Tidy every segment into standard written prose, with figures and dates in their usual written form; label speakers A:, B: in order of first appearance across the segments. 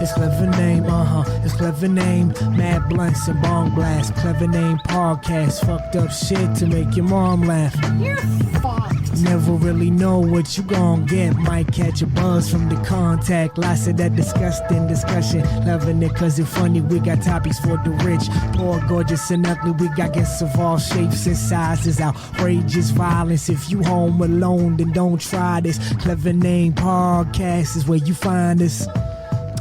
A: His clever name, his clever name. Mad blunts and bong blast. Clever name podcast. Fucked up shit to make your mom laugh.
B: You're fucked.
A: Never really know what you gon' get. Might catch a buzz from the contact. Lots of that disgusting discussion. Loving it cause it's funny. We got topics for the rich. Poor, gorgeous, and ugly. We got guests of all shapes and sizes. Outrageous violence. If you home alone, then don't try this. Clever Name Podcast is where you find us.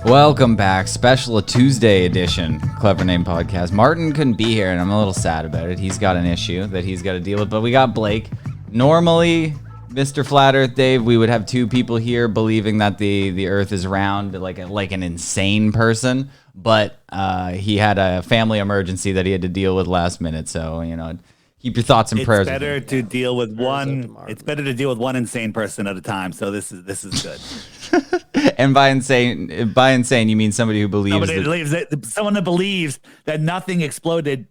C: Welcome back. Special Tuesday edition Clever Name Podcast. Martin couldn't be here, and I'm a little sad about it. He's got an issue that he's got to deal with, but we got Blake. Normally, Mr. Flat Earth Dave, we would have two people here believing that the Earth is round, like an insane person. But he had a family emergency that he had to deal with last minute. So keep your thoughts and prayers.
D: It's better to deal with one. It's better to deal with one insane person at a time. So this is good.
C: And by insane, you mean somebody who believes.
D: Someone that believes that nothing exploded,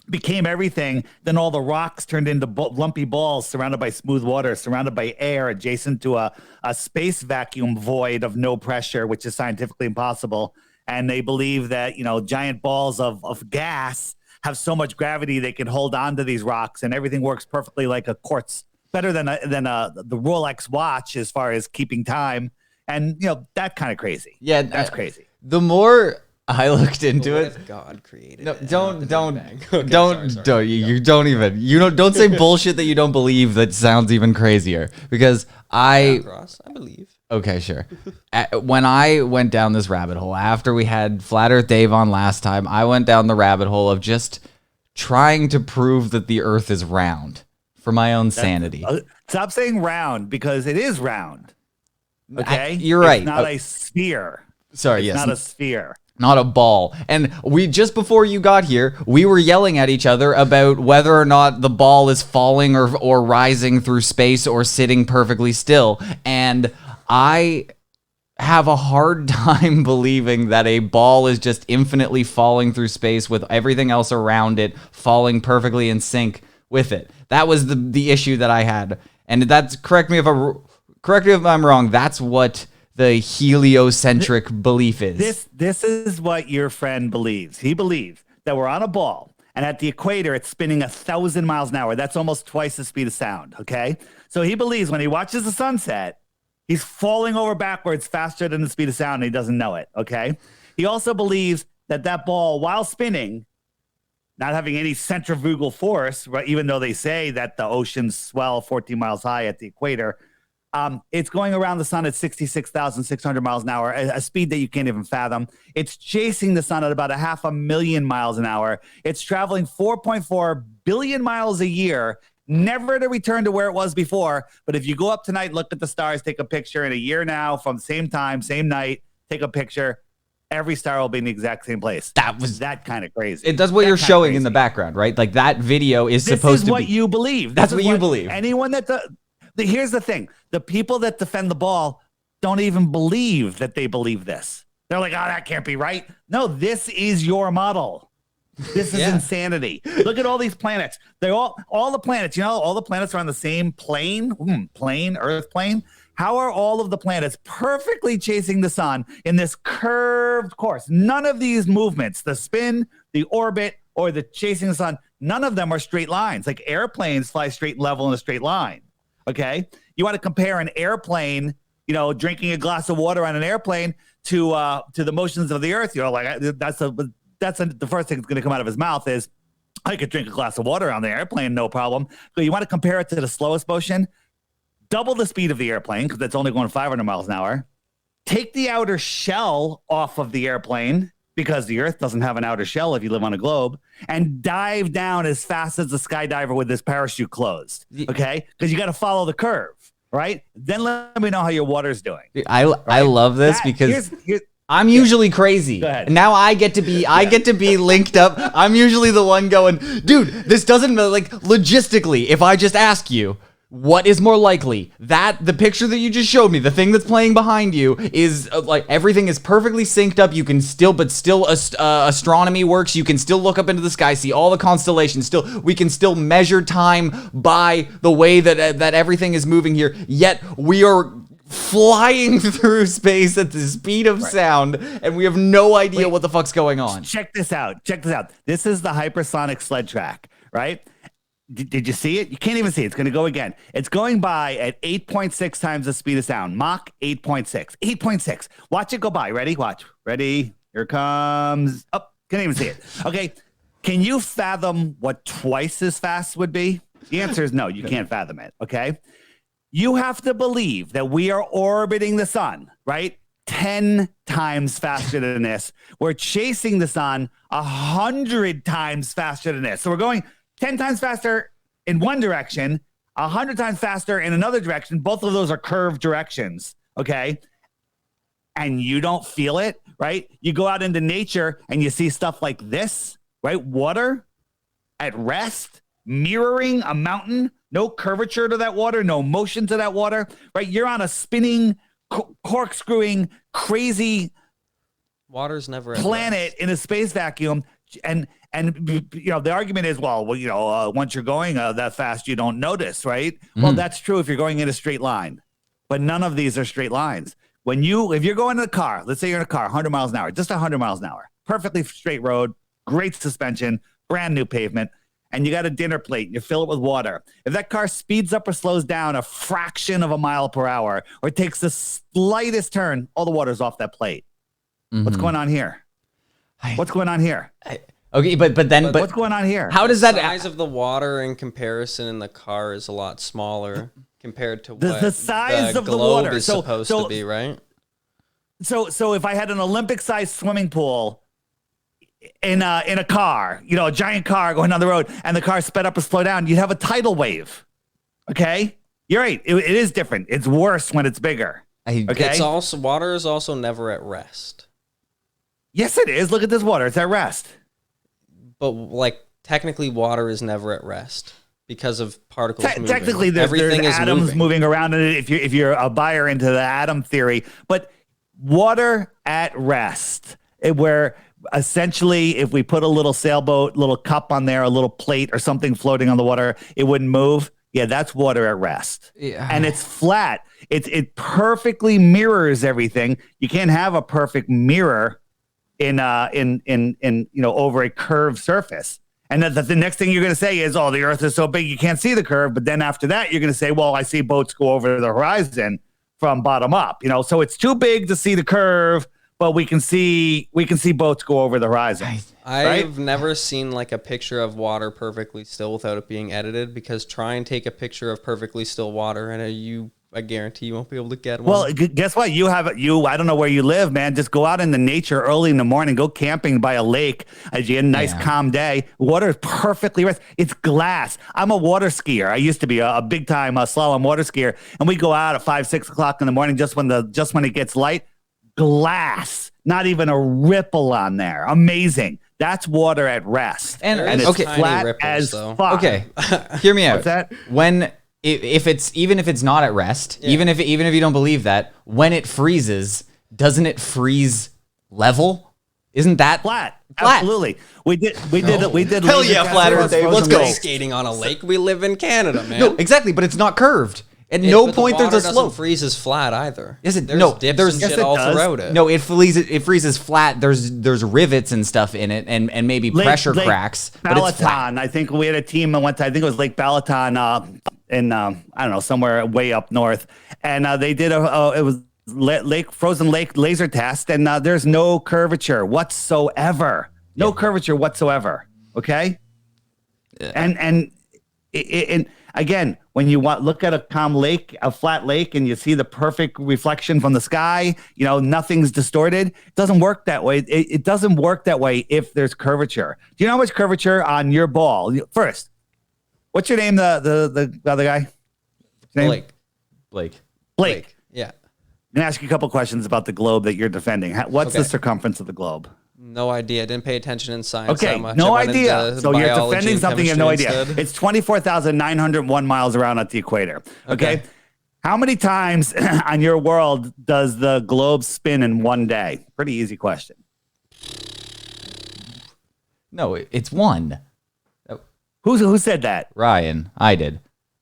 D: became everything, then all the rocks turned into lumpy balls surrounded by smooth water, surrounded by air, adjacent to a space vacuum void of no pressure, which is scientifically impossible. And they believe that, giant balls of gas have so much gravity they can hold on to these rocks, and everything works perfectly like a quartz, better than the Rolex watch as far as keeping time. And, that kind of crazy. Yeah, that's crazy.
C: The more I looked into it,
E: if God created.
C: No,
E: it?
C: don't say bullshit that you don't believe. That sounds even crazier because I
E: believe.
C: Okay, sure. When I went down this rabbit hole after we had Flat Earth Dave on last time, I went down the rabbit hole of just trying to prove that the Earth is round for my own sanity.
D: Stop saying round because it is round. Okay,
C: you're right.
D: It's not a sphere.
C: Sorry,
D: it's not a sphere.
C: Not a ball. And we just before you got here, we were yelling at each other about whether or not the ball is falling or rising through space or sitting perfectly still. And I have a hard time believing that a ball is just infinitely falling through space with everything else around it falling perfectly in sync with it. That was the issue that I had. And that's correct me if I'm wrong. That's what the heliocentric belief is.
D: This is what your friend believes. He believes that we're on a ball, and at the equator, it's spinning 1,000 miles an hour. That's almost twice the speed of sound, okay? So he believes when he watches the sunset, he's falling over backwards faster than the speed of sound, and he doesn't know it, okay? He also believes that ball, while spinning, not having any centrifugal force, right, even though they say that the oceans swell 14 miles high at the equator, it's going around the sun at 66,600 miles an hour, a speed that you can't even fathom. It's chasing the sun at about 500,000 miles an hour. It's traveling 4.4 billion miles a year, never to return to where it was before. But if you go up tonight, look at the stars, take a picture in a year now from the same time, same night, take a picture. Every star will be in the exact same place.
C: That was
D: that kind of crazy.
C: That's what you're showing in the background, right? Like that video is supposed to be. This is
D: what you believe.
C: That's what you believe.
D: Anyone that here's the thing. The people that defend the ball don't even believe that they believe this. They're like, oh, that can't be right. No, this is your model. This is insanity. Look at all these planets. They're all the planets, all the planets are on the same plane, Earth plane. How are all of the planets perfectly chasing the sun in this curved course? None of these movements, the spin, the orbit, or the chasing the sun, none of them are straight lines. Like airplanes fly straight and level in a straight line. Okay, you want to compare an airplane, drinking a glass of water on an airplane to the motions of the Earth. That's the first thing that's going to come out of his mouth is, I could drink a glass of water on the airplane, no problem. But you want to compare it to the slowest motion, double the speed of the airplane because it's only going 500 miles an hour. Take the outer shell off of the airplane because the Earth doesn't have an outer shell if you live on a globe, and dive down as fast as a skydiver with his parachute closed, okay? Because you got to follow the curve, right? Then let me know how your water's doing.
C: I love this because I'm usually crazy. Now I get to be linked up. I'm usually the one going, dude, this doesn't, like, logistically, if I just ask you, what is more likely? That the picture that you just showed me, the thing that's playing behind you, is like everything is perfectly synced up. You can still, astronomy works. You can still look up into the sky, see all the constellations. We can still measure time by the way that everything is moving here. Yet we are flying through space at the speed of sound, and we have no idea what the fuck's going on.
D: Check this out. This is the hypersonic sled track, right? Did you see it? You can't even see it. It's going to go again. It's going by at 8.6 times the speed of sound. Mach 8.6. 8.6. Watch it go by. Ready? Watch. Ready? Here it comes. Oh, can't even see it. Okay. Can you fathom what twice as fast would be? The answer is no. You can't fathom it. Okay. You have to believe that we are orbiting the sun, right? 10 times faster than this. We're chasing the sun 100 times faster than this. So we're going 10 times faster in one direction, 100 times faster in another direction. Both of those are curved directions, okay? And you don't feel it, right? You go out into nature and you see stuff like this, right? Water at rest, mirroring a mountain, no curvature to that water, no motion to that water, right? You're on a spinning, corkscrewing, crazy
B: Water's never at
D: planet
B: rest.
D: in a space vacuum. And you know, the argument is, well, you know, once you're going that fast, you don't notice, right? Well, that's true if you're going in a straight line, but none of these are straight lines. If you're going in a car, let's say you're in a car, 100 miles an hour, just 100 miles an hour, perfectly straight road, great suspension, brand new pavement, and you got a dinner plate and you fill it with water. If that car speeds up or slows down a fraction of a mile per hour, or takes the slightest turn, all the water's off that plate. What's going on here? What's going on here?
C: Okay, but
D: What's going on here?
C: how does
B: The
C: that?
B: size of the water in comparison in the car is a lot smaller compared to
D: The
B: what
D: size
B: the
D: of the
B: globe
D: water.
B: is supposed to be, right?
D: So if I had an Olympic-sized swimming pool in a car, you know, a giant car going down the road, and the car sped up or slowed down, you'd have a tidal wave. Okay, you're right. It is different. It's worse when it's bigger. Okay.
B: It's also water is also never at rest.
D: Yes, it is. Look at this water. It's at rest.
B: But like technically, water is never at rest because of particles moving.
D: Technically, there's atoms moving around in it. If you're a buyer into the atom theory, but water at rest, where essentially, if we put a little sailboat, little cup on there, a little plate or something floating on the water, it wouldn't move. Yeah, that's water at rest.
C: Yeah.
D: And it's flat. It perfectly mirrors everything. You can't have a perfect mirror in you know, over a curved surface. And then the next thing you're going to say is, oh, the earth is so big you can't see the curve. But then after that, you're going to say, well, I see boats go over the horizon from bottom up, you know, so it's too big to see the curve, but we can see boats go over the horizon.
B: I've never seen like a picture of water perfectly still without it being edited, because try and take a picture of perfectly still water and I guarantee you won't be able to get one.
D: Well, guess what? I don't know where you live, man. Just go out in the nature early in the morning, go camping by a lake as you get a nice calm day. Water is perfectly rest. It's glass. I'm a water skier. I used to be a big time slalom water skier. And we go out at 5, 6 o'clock in the morning, just when it gets light. Glass, not even a ripple on there. Amazing. That's water at rest.
C: And
D: it's
C: okay,
D: flat
B: ripples,
D: as
B: though.
D: fuck.
C: Okay, hear me out.
D: What's that?
C: When if it's not at rest, even if you don't believe that, when it freezes, doesn't it freeze level? Isn't that
D: Flat. Absolutely. We did.
C: Hell yeah, flat Earth, Dave. Let's go.
B: Skating on a lake. We live in Canada, man.
C: No, exactly, but it's not curved. At
B: Yeah,
C: no
B: but
C: point
B: the
C: there's a
B: water
C: slope.
B: doesn't freeze as flat either.
C: Is it?
B: There's
C: No,
B: dips
C: there's-
B: and
C: Yes,
B: shit
D: it
B: all
D: does.
B: throughout it.
C: No, it freezes flat. There's rivets and stuff in it, and maybe pressure cracks. But it's flat.
D: Balaton. I think we had a team that went to, I think it was Lake Balaton in I don't know, somewhere way up north, and they did it was frozen lake laser test, and there's no curvature whatsoever. No curvature whatsoever. Okay. And again, when you look at a calm lake, a flat lake, and you see the perfect reflection from the sky, you know, nothing's distorted. It doesn't work that way. It doesn't work that way if there's curvature. Do you know how much curvature on your ball? First, what's your name? The other guy? Name?
B: Blake. Yeah.
D: I'm gonna ask you a couple questions about the globe that you're defending. What's the
B: Okay.
D: circumference of the globe?
B: No idea. I didn't pay attention in science
D: Okay,
B: that much.
D: no
B: I went
D: idea.
B: into
D: So you're
B: biology
D: defending
B: and
D: something you have no
B: chemistry
D: idea.
B: instead.
D: It's 24,901 miles around at the equator. Okay. How many times on your world does the globe spin in one day? Pretty easy question.
C: No, it's one.
D: Who said that?
C: Ryan, I did.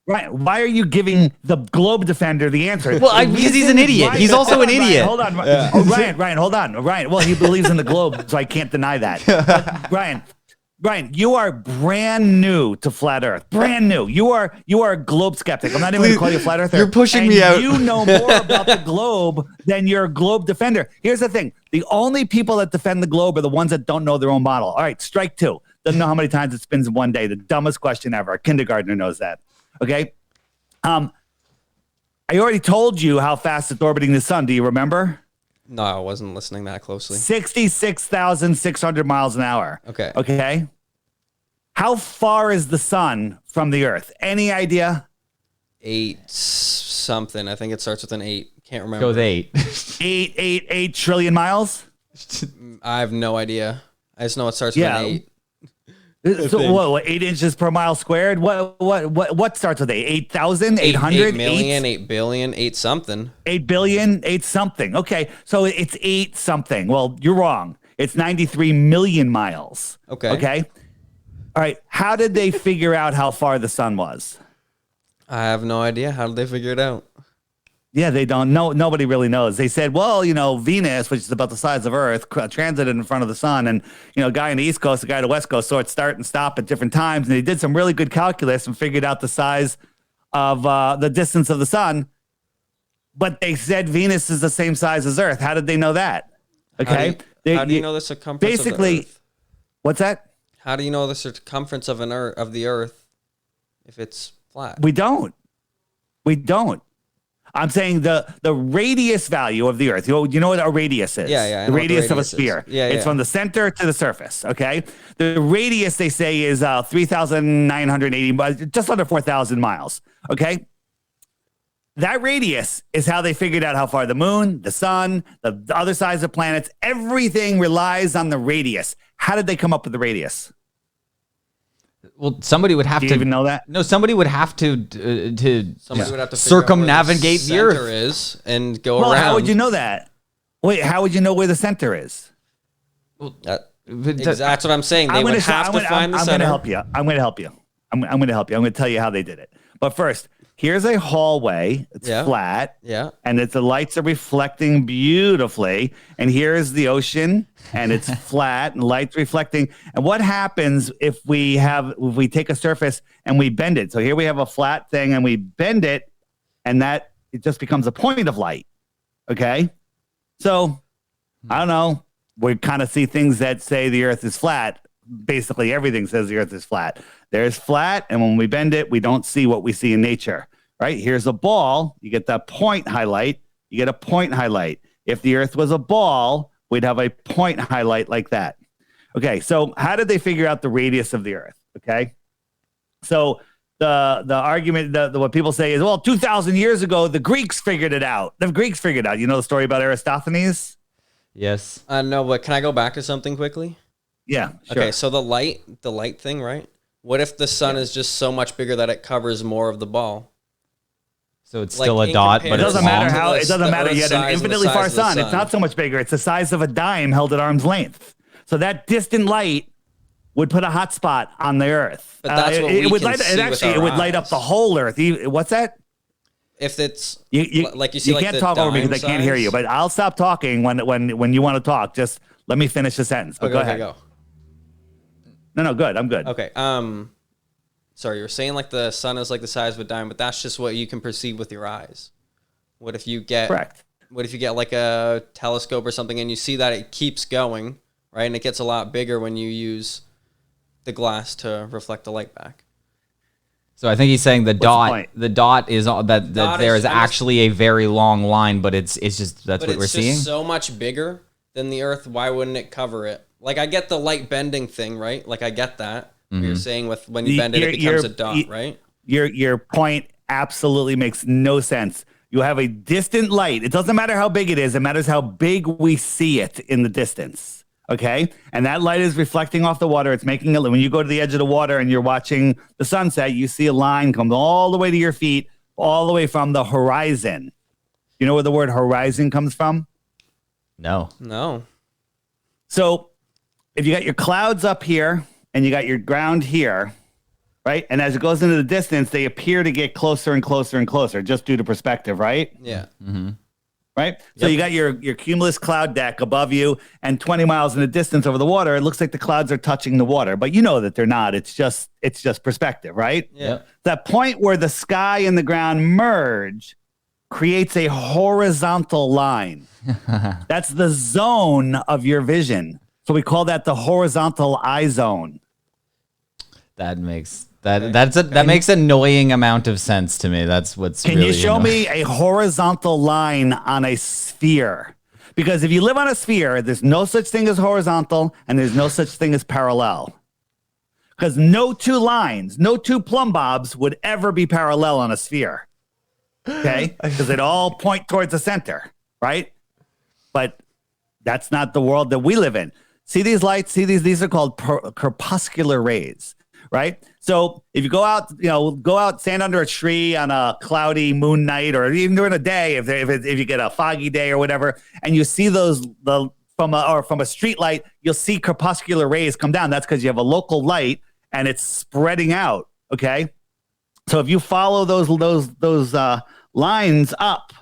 D: Ryan, why are you giving the globe defender the answer?
C: Well, because he's an idiot. He's also an idiot.
D: Hold on. Oh, Ryan, hold on. Ryan, well, he believes in the globe, so I can't deny that. But Ryan, you are brand new to flat Earth. Brand new. You are a globe skeptic. I'm not even going to call you a flat earther.
C: You're pushing
D: and
C: me out.
D: You know more about the globe than your globe defender. Here's the thing. The only people that defend the globe are the ones that don't know their own model. All right, strike two. Doesn't know how many times it spins in one day. The dumbest question ever. A kindergartner knows that. Okay. I already told you how fast it's orbiting the sun. Do you remember?
B: No, I wasn't listening that closely.
D: 66,600 miles an hour.
B: Okay.
D: Okay. How far is the sun from the Earth? Any idea?
B: 8 something. I think it starts with an 8. Can't remember.
C: Go with 8.
D: 8 trillion miles?
B: I have no idea. I just know it starts with
D: Yeah.
B: an 8.
D: So what, 8 inches per mile squared? What starts with 8? 8,000? 800?
B: 8 million, 8 billion, 8 something.
D: 8 billion? 8 something. Okay, so it's 8 something. Well, you're wrong. It's 93 million miles.
B: Okay.
D: Okay. All right. How did they figure out how far the sun was?
B: I have no idea. How did they figure it out?
D: Yeah, they don't know. Nobody really knows. They said, well, Venus, which is about the size of Earth, transited in front of the sun. And, guy on the East Coast, the guy on the West Coast saw it start and stop at different times. And they did some really good calculus and figured out the size of the distance of the sun. But they said Venus is the same size as Earth. How did they know that? Okay.
B: How do you know the circumference
D: basically,
B: of the Earth?
D: What's that?
B: How do you know the circumference of of the Earth if it's flat?
D: We don't. I'm saying the radius value of the Earth. You know what a radius is?
B: Yeah.
D: The radius of a sphere.
B: Yeah,
D: it's from the center to the surface. Okay. The radius they say is 3,980, just under 4,000 miles. Okay. That radius is how they figured out how far the moon, the sun, the other sides of planets, everything relies on the radius. How did they come up with the radius?
C: Well, somebody would have
D: Do
C: to
D: you even know that?
C: No, somebody would have to
B: Somebody would have to figure out where
C: circumnavigate the
B: center
C: Earth.
B: is and go
D: Well,
B: around.
D: how would you know that? Wait, how would you know where the center is?
B: That's what I'm saying. They would have to find the
D: I'm
B: center.
D: going to help you. I'm going to help you. I'm going to tell you how they did it. But first, here's a hallway. It's flat.
B: Yeah.
D: And the lights are reflecting beautifully. And here's the ocean, and it's flat, and lights reflecting. And what happens if we take a surface and we bend it? So here we have a flat thing, and we bend it, and it just becomes a point of light. Okay. So I don't know. We kind of see things that say the Earth is flat. Basically, everything says the Earth is flat. There's flat, and when we bend it, we don't see what we see in nature, right? Here's a ball. You get that point highlight. You get a point highlight. If the Earth was a ball, we'd have a point highlight like that. Okay, so how did they figure out the radius of the Earth? Okay, so the argument, what people say is, well, 2,000 years ago, the Greeks figured it out. The Greeks figured it out. You know the story about Aristophanes?
C: Yes.
B: No, but can I go back to something quickly?
D: Yeah, sure.
B: Okay, so the light thing, right? What if the sun is just so much bigger that it covers more of the ball?
C: So it's
B: Like,
C: still a
B: in
C: dot, but
D: It
C: it's
D: doesn't
C: long.
D: matter how.
B: The
D: It doesn't matter.
B: Earth's
D: You had an
B: size and the
D: infinitely
B: size
D: far
B: of the
D: sun. It's
B: sun.
D: not so much bigger. It's the size of a dime held at arm's length. So that distant light would put a hot spot on the Earth.
B: But that's what we
D: would
B: can
D: light.
B: see with
D: It
B: our
D: would light up
B: eyes.
D: the whole Earth. What's that?
B: If it's
D: You
B: see, like
D: can't
B: the
D: talk over me
B: dime
D: because I can't hear
B: size?
D: you. But I'll stop talking when you want to talk. Just let me finish the sentence. But
B: Okay,
D: go
B: okay,
D: ahead.
B: go.
D: No, good. I'm good.
B: Okay. Sorry, you're saying like the sun is like the size of a dime, but that's just what you can perceive with your eyes. What if you get
D: Correct.
B: What if you get like a telescope or something and you see that it keeps going, right? And it gets a lot bigger when you use the glass to reflect the light back.
C: So I think he's saying the dot.
D: point?
C: The dot is that
B: Dot
C: there
B: is
C: is actually a very long line, but it's just that's
B: But
C: what we're
B: it's just
C: seeing.
B: so much bigger than the Earth. Why wouldn't it cover it? Like I get the light bending thing, right? Like I get that. You're saying with when you bend it, it becomes a dot, right?
D: Your point absolutely makes no sense. You have a distant light. It doesn't matter how big it is. It matters how big we see it in the distance. Okay. And that light is reflecting off the water. It's making it, when you go to the edge of the water and you're watching the sunset, you see a line come all the way to your feet, all the way from the horizon. You know where the word horizon comes from?
C: No.
B: No.
D: So if you got your clouds up here and you got your ground here, right? And as it goes into the distance, they appear to get closer and closer and closer just due to perspective, right?
B: Yeah.
D: Right? So you got your cumulus cloud deck above you, and 20 miles in the distance over the water, it looks like the clouds are touching the water, but you know that they're not. It's just perspective, right?
B: Yeah.
D: That point where the sky and the ground merge creates a horizontal line. That's the zone of your vision. So we call that the horizontal eye zone.
C: That makes that makes annoying amount of sense to me. That's what's.
D: Can
C: really
D: you show
C: annoying.
D: me a horizontal line on a sphere? Because if you live on a sphere, there's no such thing as horizontal and there's no such thing as parallel. Because no two lines, no two plumb bobs would ever be parallel on a sphere. Okay? Because it all point towards the center, right? But that's not the world that we live in. See these lights? See these are called corpuscular rays, right? So if you go out, stand under a tree on a cloudy moon night, or even during the day, if you get a foggy day or whatever, and you see from a street light, you'll see corpuscular rays come down. That's because you have a local light and it's spreading out. Okay, so if you follow those lines up,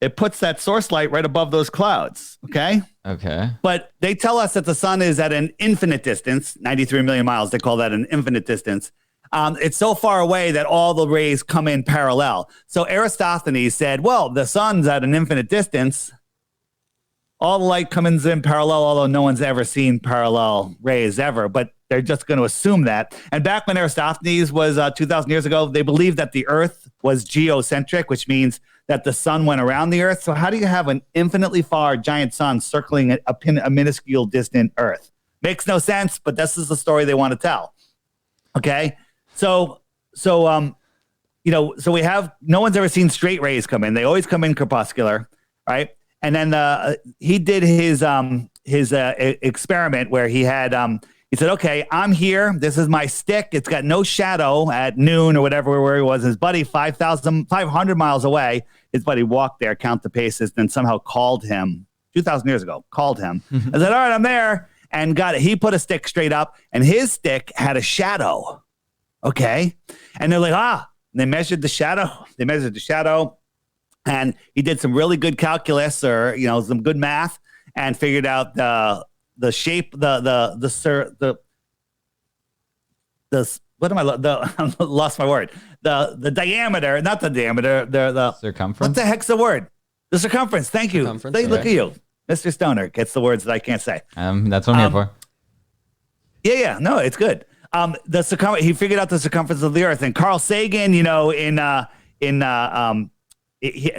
D: it puts that source light right above those clouds. Okay.
C: Okay.
D: But they tell us that the sun is at an infinite distance, 93 million miles. They call that an infinite distance. It's so far away that all the rays come in parallel. So Eratosthenes said, well, the sun's at an infinite distance. All the light comes in parallel, although no one's ever seen parallel rays ever. But they're just going to assume that. And back when Eratosthenes was 2,000 years ago, they believed that the Earth was geocentric, which means that the sun went around the Earth. So how do you have an infinitely far giant sun circling a minuscule distant Earth? Makes no sense, but this is the story they want to tell. Okay, so we have, no one's ever seen straight rays come in. They always come in corpuscular, right? And then he did his experiment where he had he said, okay, I'm here. This is my stick. It's got no shadow at noon or whatever where he was. His buddy 500 miles away. His buddy walked there, count the paces, then somehow called him 2,000 years ago, called him. I said, all right, I'm there. And got it. He put a stick straight up and his stick had a shadow. Okay. And they're like, they measured the shadow. And he did some really good calculus or, some good math and figured out the shape, I lost my word. The diameter, not the diameter, the
C: Circumference?
D: What the heck's the word? The circumference. Thank you. Look at you. Mr. Stoner gets the words that I can't say.
C: That's what I'm here for.
D: Yeah. No, it's good. The circumference, he figured out the circumference of the Earth. And Carl Sagan,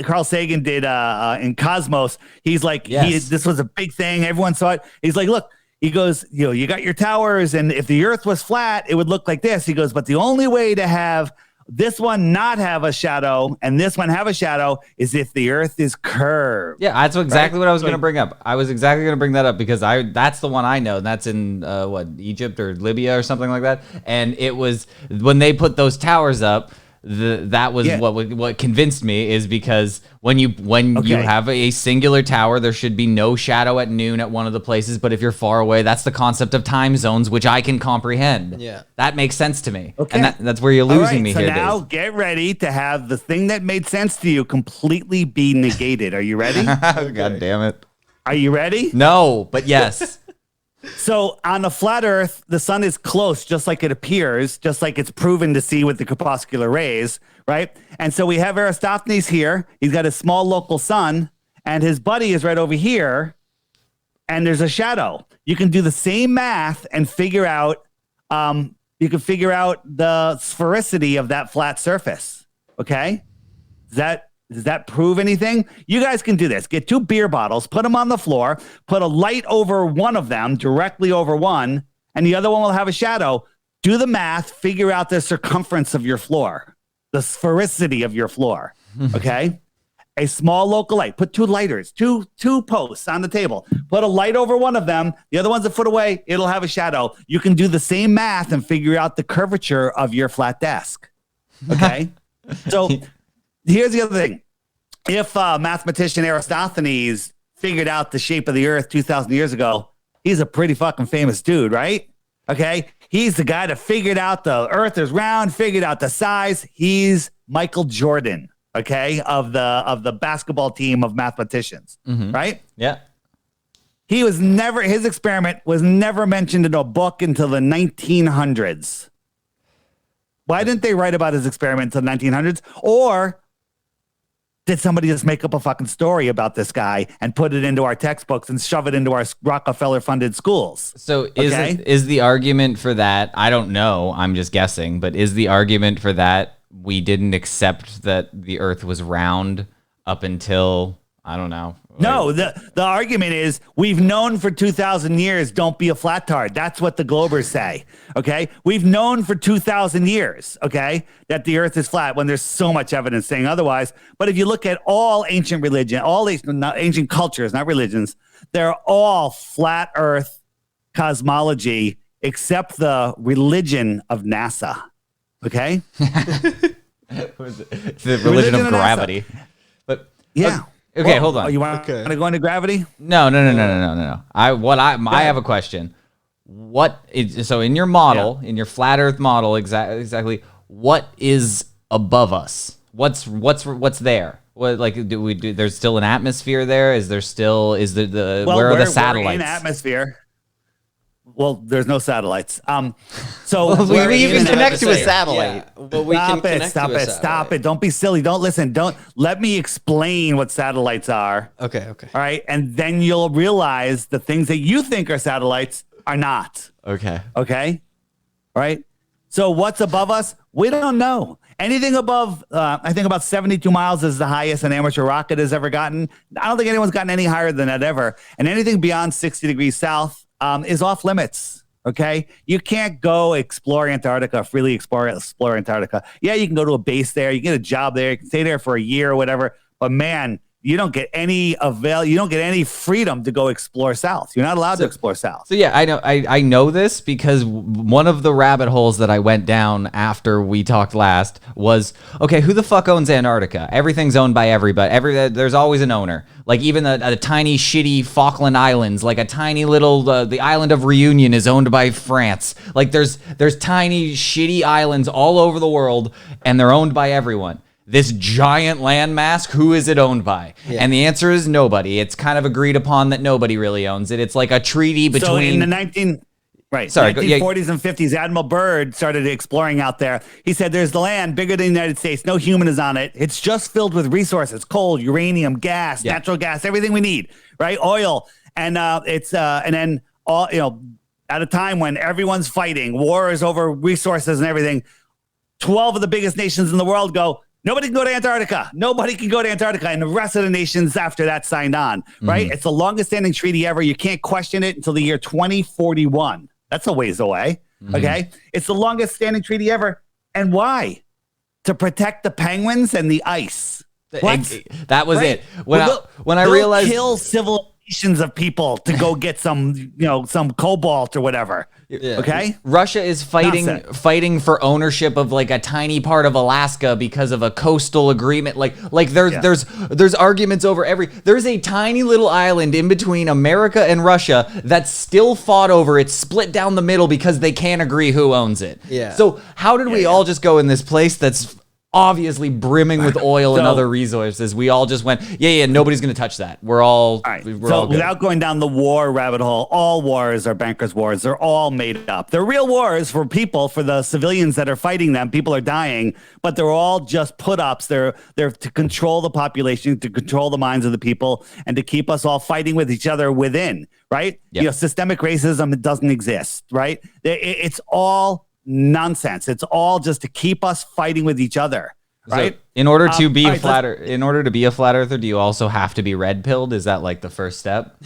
D: Carl Sagan did in Cosmos. He's like,
C: yes.
D: This was a big thing. Everyone saw it. He's like, look, he goes, you got your towers, and if the Earth was flat, it would look like this. He goes, but the only way to have this one not have a shadow and this one have a shadow is if the Earth is curved.
C: Yeah, that's exactly what I was going to bring up. I was exactly going to bring that up because that's the one I know. And that's in Egypt or Libya or something like that. And it was when they put those towers up. That was what convinced me is because when you have a singular tower, there should be no shadow at noon at one of the places. But if you're far away, that's the concept of time zones, which I can comprehend.
B: Yeah,
C: that makes sense to me.
D: Okay.
C: And that's where you're losing me
D: so
C: here.
D: Now
C: Dave.
D: Get ready to have the thing that made sense to you completely be negated. Are you ready?
C: God damn it!
D: Are you ready?
C: No, but yes.
D: So on a flat Earth, the sun is close, just like it appears, just like it's proven to see with the corpuscular rays, right? And so we have Eratosthenes here. He's got a small local sun, and his buddy is right over here, and there's a shadow. You can do the same math and figure out. You can figure out the sphericity of that flat surface. Okay, does that prove anything? You guys can do this. Get 2 beer bottles, put them on the floor, put a light over one of them, directly over one, and the other one will have a shadow. Do the math, figure out the circumference of your floor, the sphericity of your floor, okay? A small local light. Put 2 lighters, two posts on the table. Put a light over one of them. The other one's a foot away. It'll have a shadow. You can do the same math and figure out the curvature of your flat desk, okay? So here's the other thing. If mathematician Eratosthenes figured out the shape of the Earth 2,000 years ago, he's a pretty fucking famous dude, right? Okay, he's the guy that figured out the Earth is round, figured out the size. He's Michael Jordan, okay, of the basketball team of mathematicians, right?
C: Yeah.
D: His experiment was never mentioned in a book until the 1900s. Why didn't they write about his experiment until the 1900s? Or did somebody just make up a fucking story about this guy and put it into our textbooks and shove it into our Rockefeller-funded schools?
C: So is the argument for that, I don't know, I'm just guessing, but is the argument for that we didn't accept that the Earth was round up until, I don't know.
D: No, the argument is we've known for 2,000 years, don't be a flattard. That's what the Globers say, okay? We've known for 2,000 years, okay, that the Earth is flat when there's so much evidence saying otherwise. But if you look at all ancient religion, all ancient cultures, not religions, they're all flat Earth cosmology except the religion of NASA, okay?
C: The religion of gravity. But
D: yeah.
C: Okay, hold on.
D: You want to go into gravity?
C: No. I have a question. So in your model, in your flat Earth model, exactly, what is above us? What's there? What, like, there's still an atmosphere there? Where are the satellites?
D: We're in atmosphere. Well, there's no satellites. So
C: we even connect to a satellite.
B: Yeah, but we can connect to a satellite.
D: Stop it. Don't be silly. Don't listen. Let me explain what satellites are.
B: Okay.
D: All right. And then you'll realize the things that you think are satellites are not.
C: Okay.
D: All right. So what's above us? We don't know. Anything above, I think about 72 miles is the highest an amateur rocket has ever gotten. I don't think anyone's gotten any higher than that ever. And anything beyond 60 degrees south is off limits. Okay, you can't go explore Antarctica, freely explore Antarctica. Yeah, you can go to a base there, you get a job there, you can stay there for a year or whatever. But man, you don't get any freedom to go explore south. You're not allowed to explore south.
C: So yeah, I know this because one of the rabbit holes that I went down after we talked last was, okay, who the fuck owns Antarctica? Everything's owned by everybody. There's always an owner. Like even the tiny shitty Falkland Islands, like a tiny little the island of Reunion is owned by France. Like there's tiny shitty islands all over the world and they're owned by everyone. This giant landmass, who is it owned by? Yeah. And the answer is nobody. It's kind of agreed upon that nobody really owns it. It's like a treaty between...
D: So in the 1940s and 50s, Admiral Byrd started exploring out there. He said, there's the land bigger than the United States. No human is on it. It's just filled with resources, coal, uranium, gas, natural gas, everything we need, right? Oil. And and then all, at a time when everyone's fighting, war is over resources and everything, 12 of the biggest nations in the world go, nobody can go to Antarctica. Nobody can go to Antarctica. And the rest of the nations after that signed on, right? It's the longest standing treaty ever. You can't question it until the year 2041. That's a ways away, okay? It's the longest standing treaty ever. And why? To protect the penguins and the ice. What?
C: That was it. When I
D: they'll
C: realized...
D: kill civilizations of people to go get some cobalt or whatever.
B: Yeah.
D: Okay.
C: Russia is fighting for ownership of like a tiny part of Alaska because of a coastal agreement. There's arguments over there's a tiny little island in between America and Russia that's still fought over. It's split down the middle because they can't agree who owns it.
B: Yeah.
C: So how did we all just go in this place that's obviously brimming with oil and other resources? We all just went, nobody's going to touch that. We're all good.
D: Without going down the war rabbit hole, all wars are bankers' wars. They're all made up. They're real wars for people, for the civilians that are fighting them. People are dying, but they're all just put-ups. They're to control the population, to control the minds of the people, and to keep us all fighting with each other within, right?
C: Yep.
D: Systemic racism, it doesn't exist, right? It's all nonsense. It's all just to keep us fighting with each other, right?
C: So in order to be a flat earther, do you also have to be red pilled? Is that like the first step?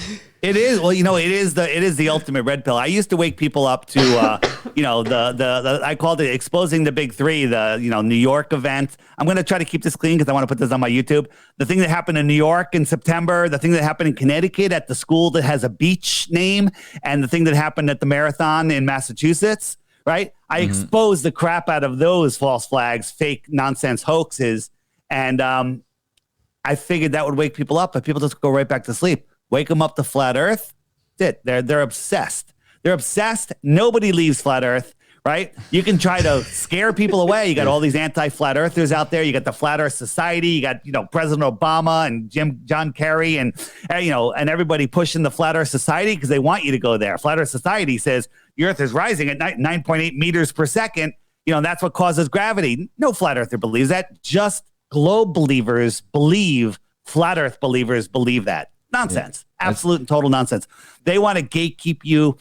D: It is. Well, it is the ultimate red pill. I used to wake people up to the I called it exposing the big three, the New York event. I'm going to try to keep this clean because I want to put this on my YouTube. The thing that happened in New York in September, the thing that happened in Connecticut at the school that has a beach name, and the thing that happened at the marathon in Massachusetts. Right? I exposed the crap out of those false flags, fake nonsense hoaxes. And I figured that would wake people up, but people just go right back to sleep. Wake them up to flat Earth. That's it. They're obsessed. They're obsessed. Nobody leaves flat Earth. Right? You can try to scare people away. You got all these anti-flat earthers out there. You got the Flat Earth Society. You got, President Obama and John Kerry and everybody pushing the Flat Earth Society because they want you to go there. Flat Earth Society says the Earth is rising at 9.8 meters per second. That's what causes gravity. No flat earther believes that. Just globe believers believe, flat Earth believers believe that. Nonsense. Yeah. Absolute and total nonsense. They want to gatekeep you,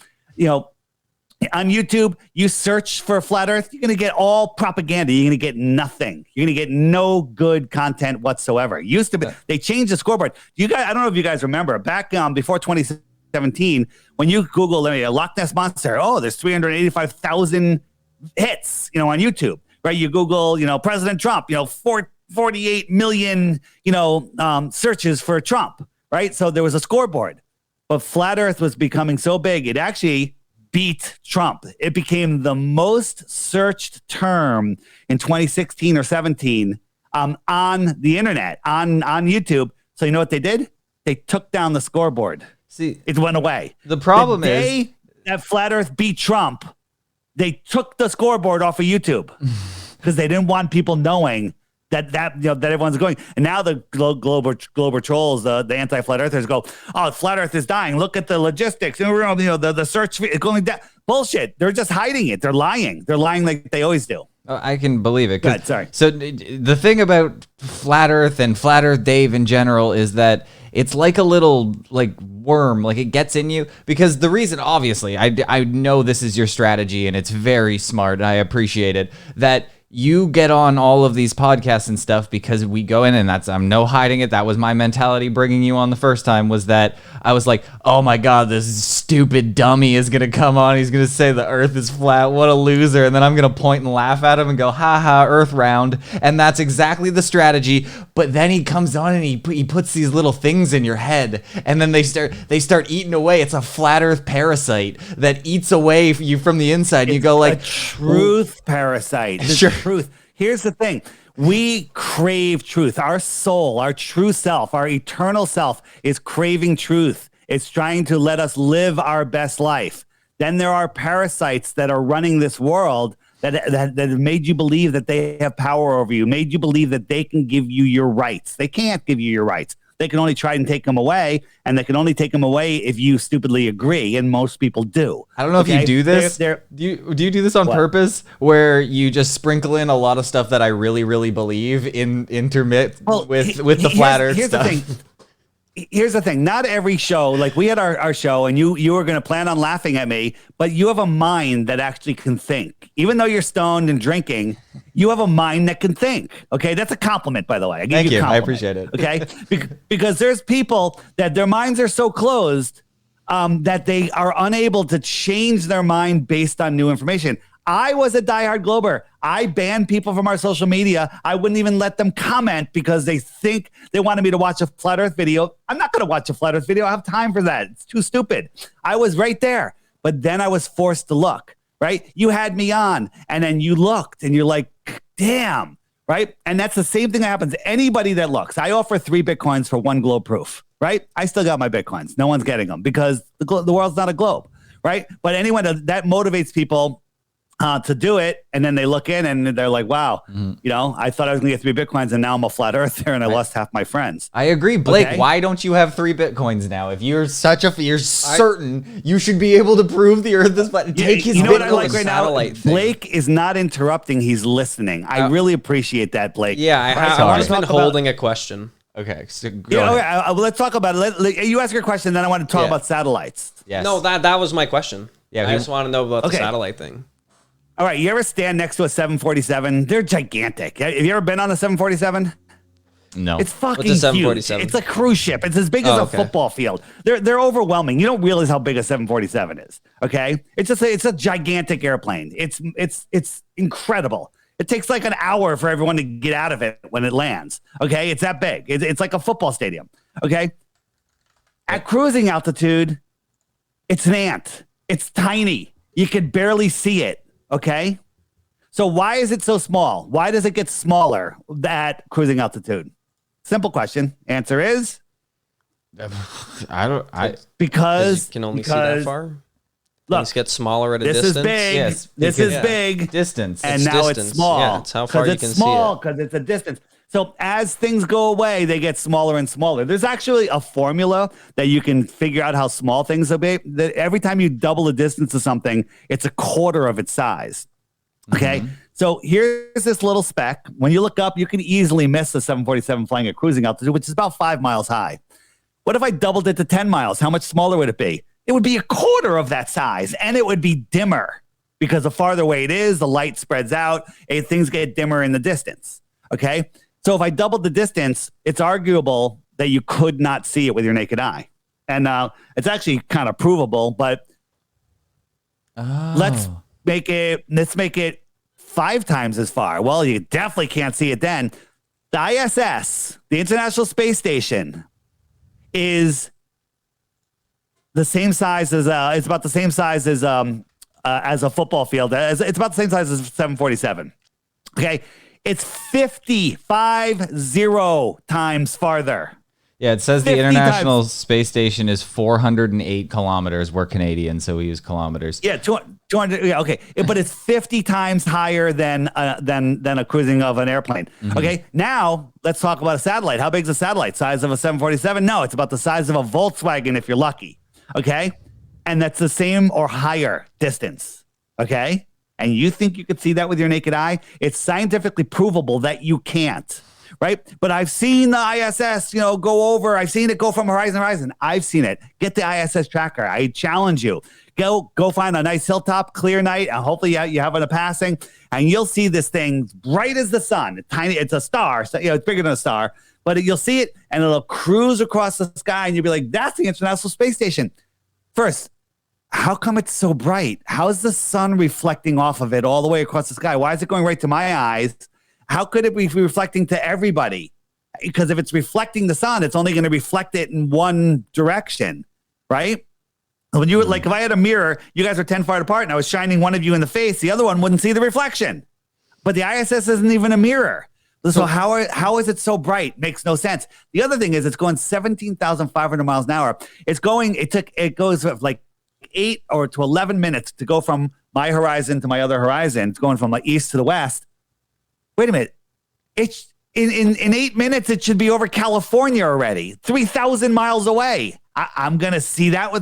D: on YouTube, you search for flat Earth, you're going to get all propaganda. You're going to get nothing. You're going to get no good content whatsoever. Used to be, they changed the scoreboard. I don't know if you guys remember back before 2017, when you Google a Loch Ness Monster, there's 385,000 hits, on YouTube, right? You Google, President Trump, 48 million, searches for Trump, right? So there was a scoreboard, but flat Earth was becoming so big, it actually beat Trump. It became the most searched term in 2016 or 17 on the internet, on YouTube. So you know what they did? They took down the scoreboard.
C: See,
D: it went away.
C: The problem
D: the
C: is
D: day that flat Earth beat Trump, they took the scoreboard off of YouTube because they didn't want people knowing that everyone's going. And now the global trolls, the anti-flat earthers go, flat Earth is dying. Look at the logistics. The search is going down. Bullshit. They're just hiding it. They're lying. They're lying like they always do.
C: I can believe it.
D: Go ahead, sorry.
C: So the thing about flat Earth and flat Earth Dave in general is that it's like a little worm, it gets in you. Because the reason, obviously, I know this is your strategy and it's very smart and I appreciate it, that you get on all of these podcasts and stuff because we go in, and I'm no hiding it. That was my mentality bringing you on the first time, was that I was like, oh my God, this stupid dummy is going to come on. He's going to say the earth is flat. What a loser. And then I'm going to point and laugh at him and go, ha ha, earth round. And that's exactly the strategy. But then he comes on and he puts these little things in your head, and then they start eating away. It's a flat earth parasite that eats away you from the inside. And you go
D: a truth parasite.
C: Sure.
D: Truth. Here's the thing. We crave truth. Our soul, our true self, our eternal self is craving truth. It's trying to let us live our best life. Then there are parasites that are running this world that have made you believe that they have power over you, made you believe that they can give you your rights. They can't give you your rights. They can only try and take them away, and they can only take them away if you stupidly agree, and most people do.
C: I don't know if you do this. Do you do this on purpose, where you just sprinkle in a lot of stuff that I really, really believe in intermit with the flat Earth stuff?
D: Here's the thing. Not every show, we had our show, and you were going to plan on laughing at me, but you have a mind that actually can think. Even though you're stoned and drinking, you have a mind that can think. Okay, that's a compliment, by the way.
C: Thank you. I appreciate it.
D: Okay, because there's people that their minds are so closed that they are unable to change their mind based on new information. I was a diehard Glober. I banned people from our social media. I wouldn't even let them comment because they think they wanted me to watch a flat Earth video. I'm not going to watch a flat Earth video. I have time for that. It's too stupid. I was right there, but then I was forced to look, right? You had me on, and then you looked, and you're like, damn, right? And that's the same thing that happens to anybody that looks. I offer 3 Bitcoins for 1 globe proof, right? I still got my Bitcoins. No one's getting them because the world's not a globe, right? But anyway, that motivates people to do it, and then they look in and they're like, wow, I thought I was gonna get 3 Bitcoins, and now I'm a flat earther and I lost half my friends.
C: I agree. Blake, why don't you have 3 Bitcoins now? If you're certain you should be able to prove the earth is flat, take his Bitcoin.
D: What I like right now? Blake is not interrupting, he's listening. I really appreciate that, Blake.
B: Yeah, I've just been holding a question.
C: Okay, so go ahead.
D: Let's talk about it. You ask your question, then I want to talk about satellites.
C: Yes.
B: No, that was my question.
C: Yeah,
B: I just want to know about the satellite thing.
D: All right, you ever stand next to a 747? They're gigantic. Have you ever been on a 747?
C: No.
D: It's fucking
B: What's a 747?
D: huge. It's a cruise ship. It's as big as a football field. They're overwhelming. You don't realize how big a 747 is. Okay, it's a gigantic airplane. It's incredible. It takes like an hour for everyone to get out of it when it lands. Okay, it's that big. It's like a football stadium. Okay, at cruising altitude, it's an ant. It's tiny. You can barely see it. Okay, so why is it so small? Why does it get smaller at cruising altitude? Simple question. Answer is
B: Because
D: you
B: can only see that far.
D: Look,
B: Things get smaller at a
D: this
B: distance.
D: is big.
C: Yes,
D: this
C: because-
D: is big.
C: Distance.
D: And
B: It's
D: now
B: distance.
D: it's small.
B: Yeah, it's how far you
D: it's
B: can see
D: small
B: it.
D: because it's a distance. So as things go away, they get smaller and smaller. There's actually a formula that you can figure out how small things will be. That every time you double the distance of something, it's a quarter of its size. Okay. So here's this little speck. When you look up, you can easily miss the 747 flying at cruising altitude, which is about 5 miles high. What if I doubled it to 10 miles? How much smaller would it be? It would be a quarter of that size, and it would be dimmer because the farther away it is, the light spreads out, and things get dimmer in the distance. Okay. So if I doubled the distance, it's arguable that you could not see it with your naked eye. And it's actually kind of provable, but let's make it 5 times as far. Well, you definitely can't see it then. The ISS, the International Space Station, is the same size as it's about the same size as a football field. It's about the same size as 747. Okay. It's 50 times farther.
C: Yeah, it says the
D: 50
C: International
D: times.
C: Space Station is 408 kilometers. We're Canadian, so we use kilometers.
D: Yeah, 200. Yeah, okay, but it's 50 times higher than a cruising of an airplane. Okay, now let's talk about a satellite. How big is a satellite? Size of a 747? No, it's about the size of a Volkswagen if you're lucky. Okay, and that's the same or higher distance. Okay, and you think you could see that with your naked eye? It's scientifically provable that you can't. Right. But I've seen the ISS, go over. I've seen it go from horizon to horizon. I've seen it. Get the ISS tracker. I challenge you. Go find a nice hilltop, clear night, and hopefully you have a passing, and you'll see this thing bright as the sun. Tiny. It's a star. So, it's bigger than a star, but you'll see it, and it'll cruise across the sky, and you'll be like, "That's the International Space Station." First, how come it's so bright? How is the sun reflecting off of it all the way across the sky? Why is it going right to my eyes? How could it be reflecting to everybody? Because if it's reflecting the sun, it's only going to reflect it in one direction, right? When you like, if I had a mirror, you guys are 10 feet apart, and I was shining one of you in the face, the other one wouldn't see the reflection. But the ISS isn't even a mirror. So how is it so bright? Makes no sense. The other thing is, it's going 17,500 miles an hour. It goes like 8 or to 11 minutes to go from my horizon to my other horizon. It's going from like east to the west. Wait a minute. It's in 8 minutes, it should be over California already, 3,000 miles away. I'm going to see that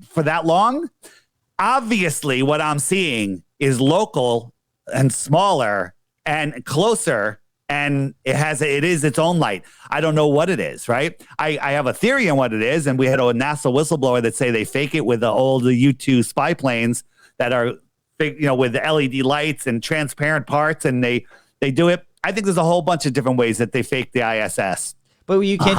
D: for that long. Obviously, what I'm seeing is local and smaller and closer, and it is its own light. I don't know what it is, right? I have a theory on what it is, and we had a NASA whistleblower that say they fake it with the old U-2 spy planes that are, with the LED lights and transparent parts, and they do it. I think there's a whole bunch of different ways that they fake the ISS.
C: But you can't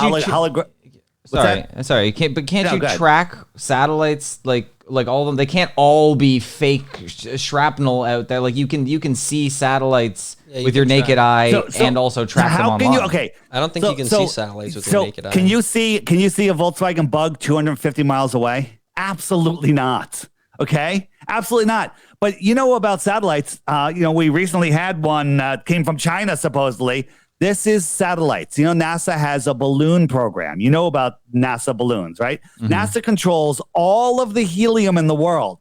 C: Sorry. Can't you track satellites like all of them? They can't all be fake shrapnel out there. Like you can see satellites with your naked eye and also track them online.
B: I don't think you can see satellites with your naked eye.
D: Can you see a Volkswagen Bug 250 miles away? Absolutely not. Okay, absolutely not. But you know about satellites? We recently had one that came from China, supposedly. This is satellites. NASA has a balloon program. You know about NASA balloons, right? Mm-hmm. NASA controls all of the helium in the world.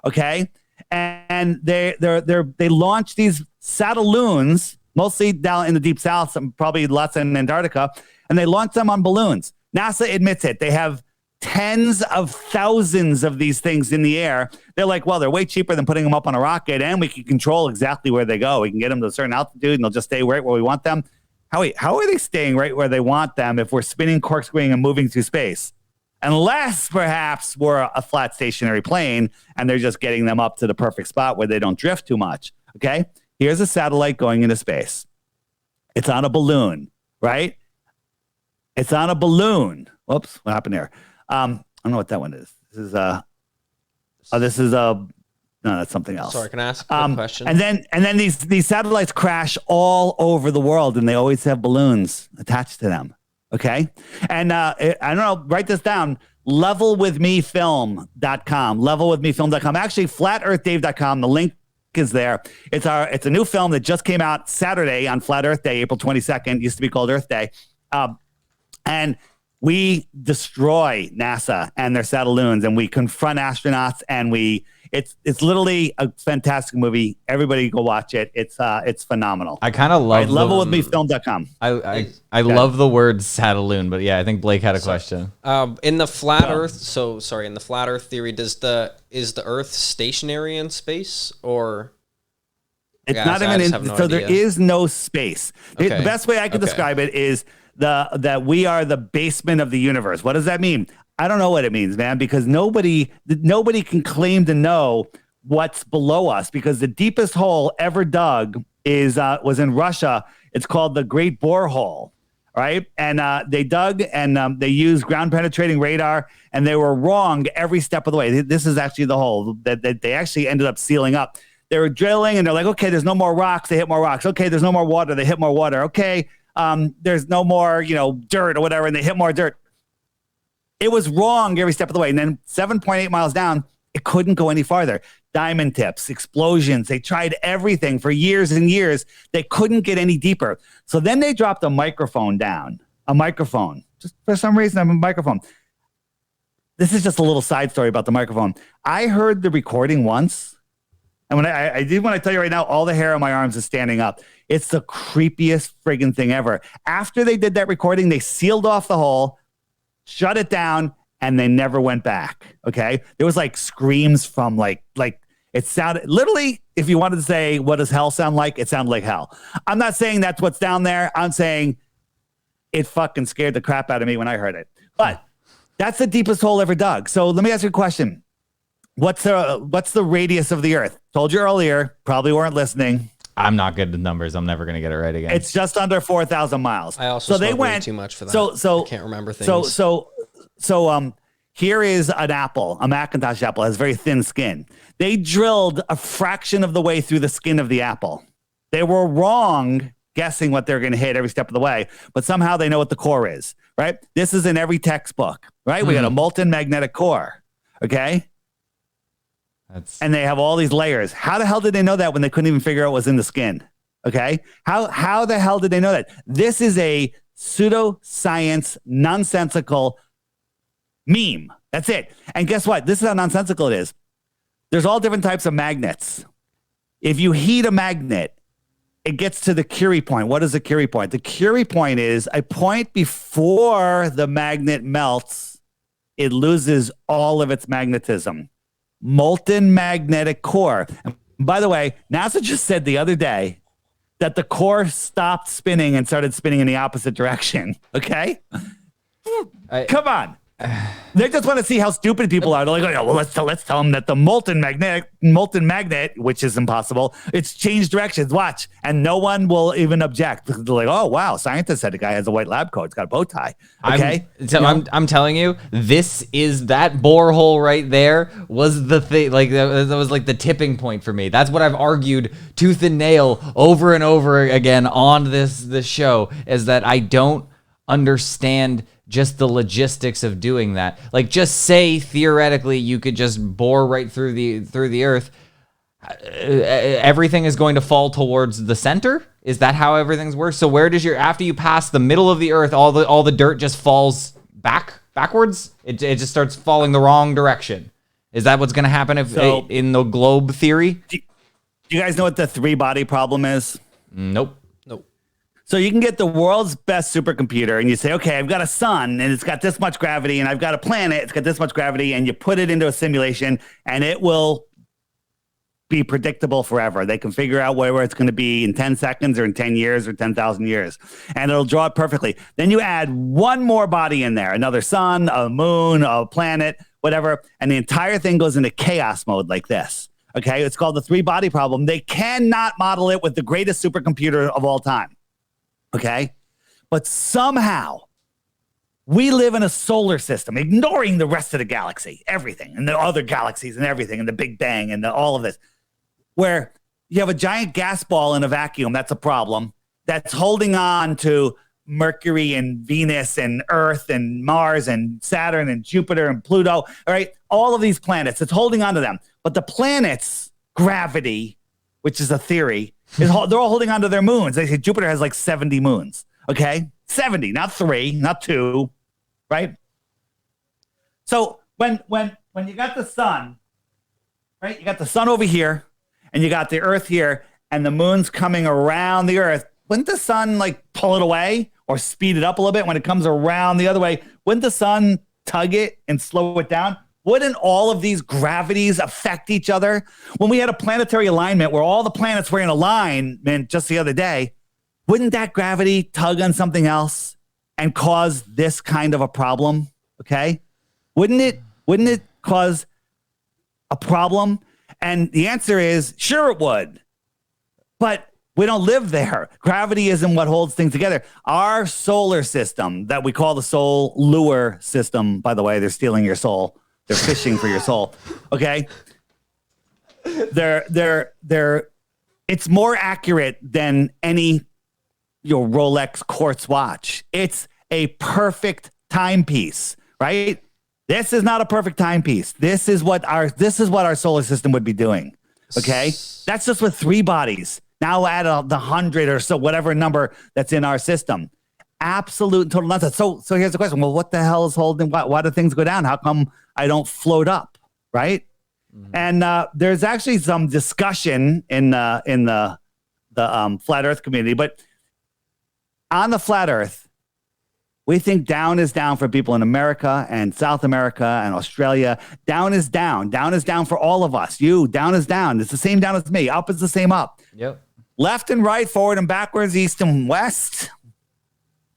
D: Okay, and they launch these satelloons, mostly down in the deep south, probably lots in Antarctica, and they launch them on balloons. NASA admits it. They have tens of thousands of these things in the air. They're like, well, they're way cheaper than putting them up on a rocket, and we can control exactly where they go. We can get them to a certain altitude, and they'll just stay right where we want them. How are they staying right where they want them if we're spinning, corkscrewing, and moving through space? Unless perhaps we're a flat stationary plane, and they're just getting them up to the perfect spot where they don't drift too much. Okay, here's a satellite going into space. It's on a balloon, right? It's on a balloon. Whoops, what happened there? I don't know what that one is. No, that's something else.
B: Sorry, can I ask a question?
D: And then these satellites crash all over the world, and they always have balloons attached to them. Okay, and I don't know. Write this down. Levelwithmefilm.com. Levelwithmefilm.com. Actually, flatearthdave.com. The link is there. It's a new film that just came out Saturday on Flat Earth Day, April 22nd. Used to be called Earth Day, and we destroy NASA and their satelloons, and we confront astronauts, and It's literally a fantastic movie. Everybody go watch it. It's phenomenal.
C: I kind of love
D: levelwithmefilm.com.
C: I love the word Sadaloon, but yeah, I think Blake had a question.
B: In the flat Earth, in the flat Earth theory, is the Earth stationary in space, or
D: it's not even in? No, so there is no space. Okay. The best way I can describe it is that we are the basement of the universe. What does that mean? I don't know what it means, man, because nobody can claim to know what's below us, because the deepest hole ever dug was in Russia. It's called the Great Borehole, right? And they dug and they used ground penetrating radar, and they were wrong every step of the way. This is actually the hole that they actually ended up sealing up. They were drilling, and they're like, okay, there's no more rocks. They hit more rocks. Okay, there's no more water. They hit more water. Okay, there's no more, dirt or whatever, and they hit more dirt. It was wrong every step of the way. And then 7.8 miles down, it couldn't go any farther. Diamond tips, explosions. They tried everything for years and years. They couldn't get any deeper. So then they dropped a microphone down. A microphone. Just for some reason, I'm a microphone. This is just a little side story about the microphone. I heard the recording once. And when I tell you right now, all the hair on my arms is standing up. It's the creepiest friggin' thing ever. After they did that recording, they sealed off the hole, shut it down, and they never went back. Okay. There was like screams from like it sounded literally, if you wanted to say, what does hell sound like? It sounded like hell. I'm not saying that's what's down there. I'm saying it fucking scared the crap out of me when I heard it, but that's the deepest hole ever dug. So let me ask you a question. What's the radius of the earth? Told you earlier, probably weren't listening.
C: I'm not good with numbers. I'm never going to get it right again.
D: It's just under 4,000 miles.
B: I also smoked way too much for that.
D: So
B: I can't remember things.
D: So here is an apple, a Macintosh apple, has very thin skin. They drilled a fraction of the way through the skin of the apple. They were wrong guessing what they're going to hit every step of the way, but somehow they know what the core is, right? This is in every textbook, right? We got a molten magnetic core, okay? And they have all these layers. How the hell did they know that when they couldn't even figure out what was in the skin? Okay. How the hell did they know that? This is a pseudoscience, nonsensical meme. That's it. And guess what? This is how nonsensical it is. There's all different types of magnets. If you heat a magnet, it gets to the Curie point. What is the Curie point? The Curie point is a point before the magnet melts, it loses all of its magnetism. Molten magnetic core. And by the way, NASA just said the other day that the core stopped spinning and started spinning in the opposite direction. Okay? Come on. They just want to see how stupid people are. They're like, oh, yeah, well, let's tell them that the molten magnet, which is impossible, it's changed directions. Watch. And no one will even object. They're like, oh, wow, scientists said the guy has a white lab coat. It's got a bow tie. Okay?
C: I'm telling you, this is that borehole right there was the thing. Like, that was like the tipping point for me. That's what I've argued tooth and nail over and over again on this show, is that I don't understand just the logistics of doing that. Like, just say theoretically you could just bore right through the earth. Everything is going to fall towards the center. Is that how everything's works? So where does after you pass the middle of the earth, all the dirt just falls backwards? It just starts falling the wrong direction. Is that what's going to happen in the globe theory?
D: Do you guys know what the 3-body problem is?
C: Nope.
D: So you can get the world's best supercomputer and you say, okay, I've got a sun and it's got this much gravity, and I've got a planet, it's got this much gravity, and you put it into a simulation and it will be predictable forever. They can figure out where it's going to be in 10 seconds or in 10 years or 10,000 years, and it'll draw it perfectly. Then you add one more body in there, another sun, a moon, a planet, whatever, and the entire thing goes into chaos mode like this. Okay, it's called the 3-body problem. They cannot model it with the greatest supercomputer of all time. Okay. But somehow we live in a solar system, ignoring the rest of the galaxy, everything, and the other galaxies and everything, and the Big Bang and all of this, where you have a giant gas ball in a vacuum. That's a problem. That's holding on to Mercury and Venus and Earth and Mars and Saturn and Jupiter and Pluto. All right. All of these planets, it's holding on to them. But the planets' gravity, which is a theory, they're all holding on to their moons. They say Jupiter has like 70 moons. Okay. 70, not 3, not 2. Right. So when you got the sun, right? You got the sun over here, and you got the Earth here, and the moon's coming around the Earth. Wouldn't the sun like pull it away or speed it up a little bit when it comes around the other way? Wouldn't the sun tug it and slow it down? Wouldn't all of these gravities affect each other? When we had a planetary alignment where all the planets were in alignment just the other day, wouldn't that gravity tug on something else and cause this kind of a problem? Okay. Wouldn't it cause a problem? And the answer is sure it would. But we don't live there. Gravity isn't what holds things together. Our solar system that we call the soul lure system, by the way, they're stealing your soul. They're fishing for your soul. Okay. It's more accurate than any your Rolex quartz watch. It's a perfect timepiece, right? This is not a perfect timepiece. This is what our solar system would be doing. Okay. That's just with 3 bodies. Now add the 100 or so, whatever number that's in our system. Absolute and total nonsense. So here's the question. Well, what the hell is holding? Why do things go down? How come I don't float up? Right. Mm-hmm. And there's actually some discussion in the flat Earth community, but on the flat Earth, we think down is down for people in America and South America and Australia. Down is down. Down is down for all of us. You, down is down. It's the same down as me. Up is the same up.
C: Yep.
D: Left and right, forward and backwards, east and west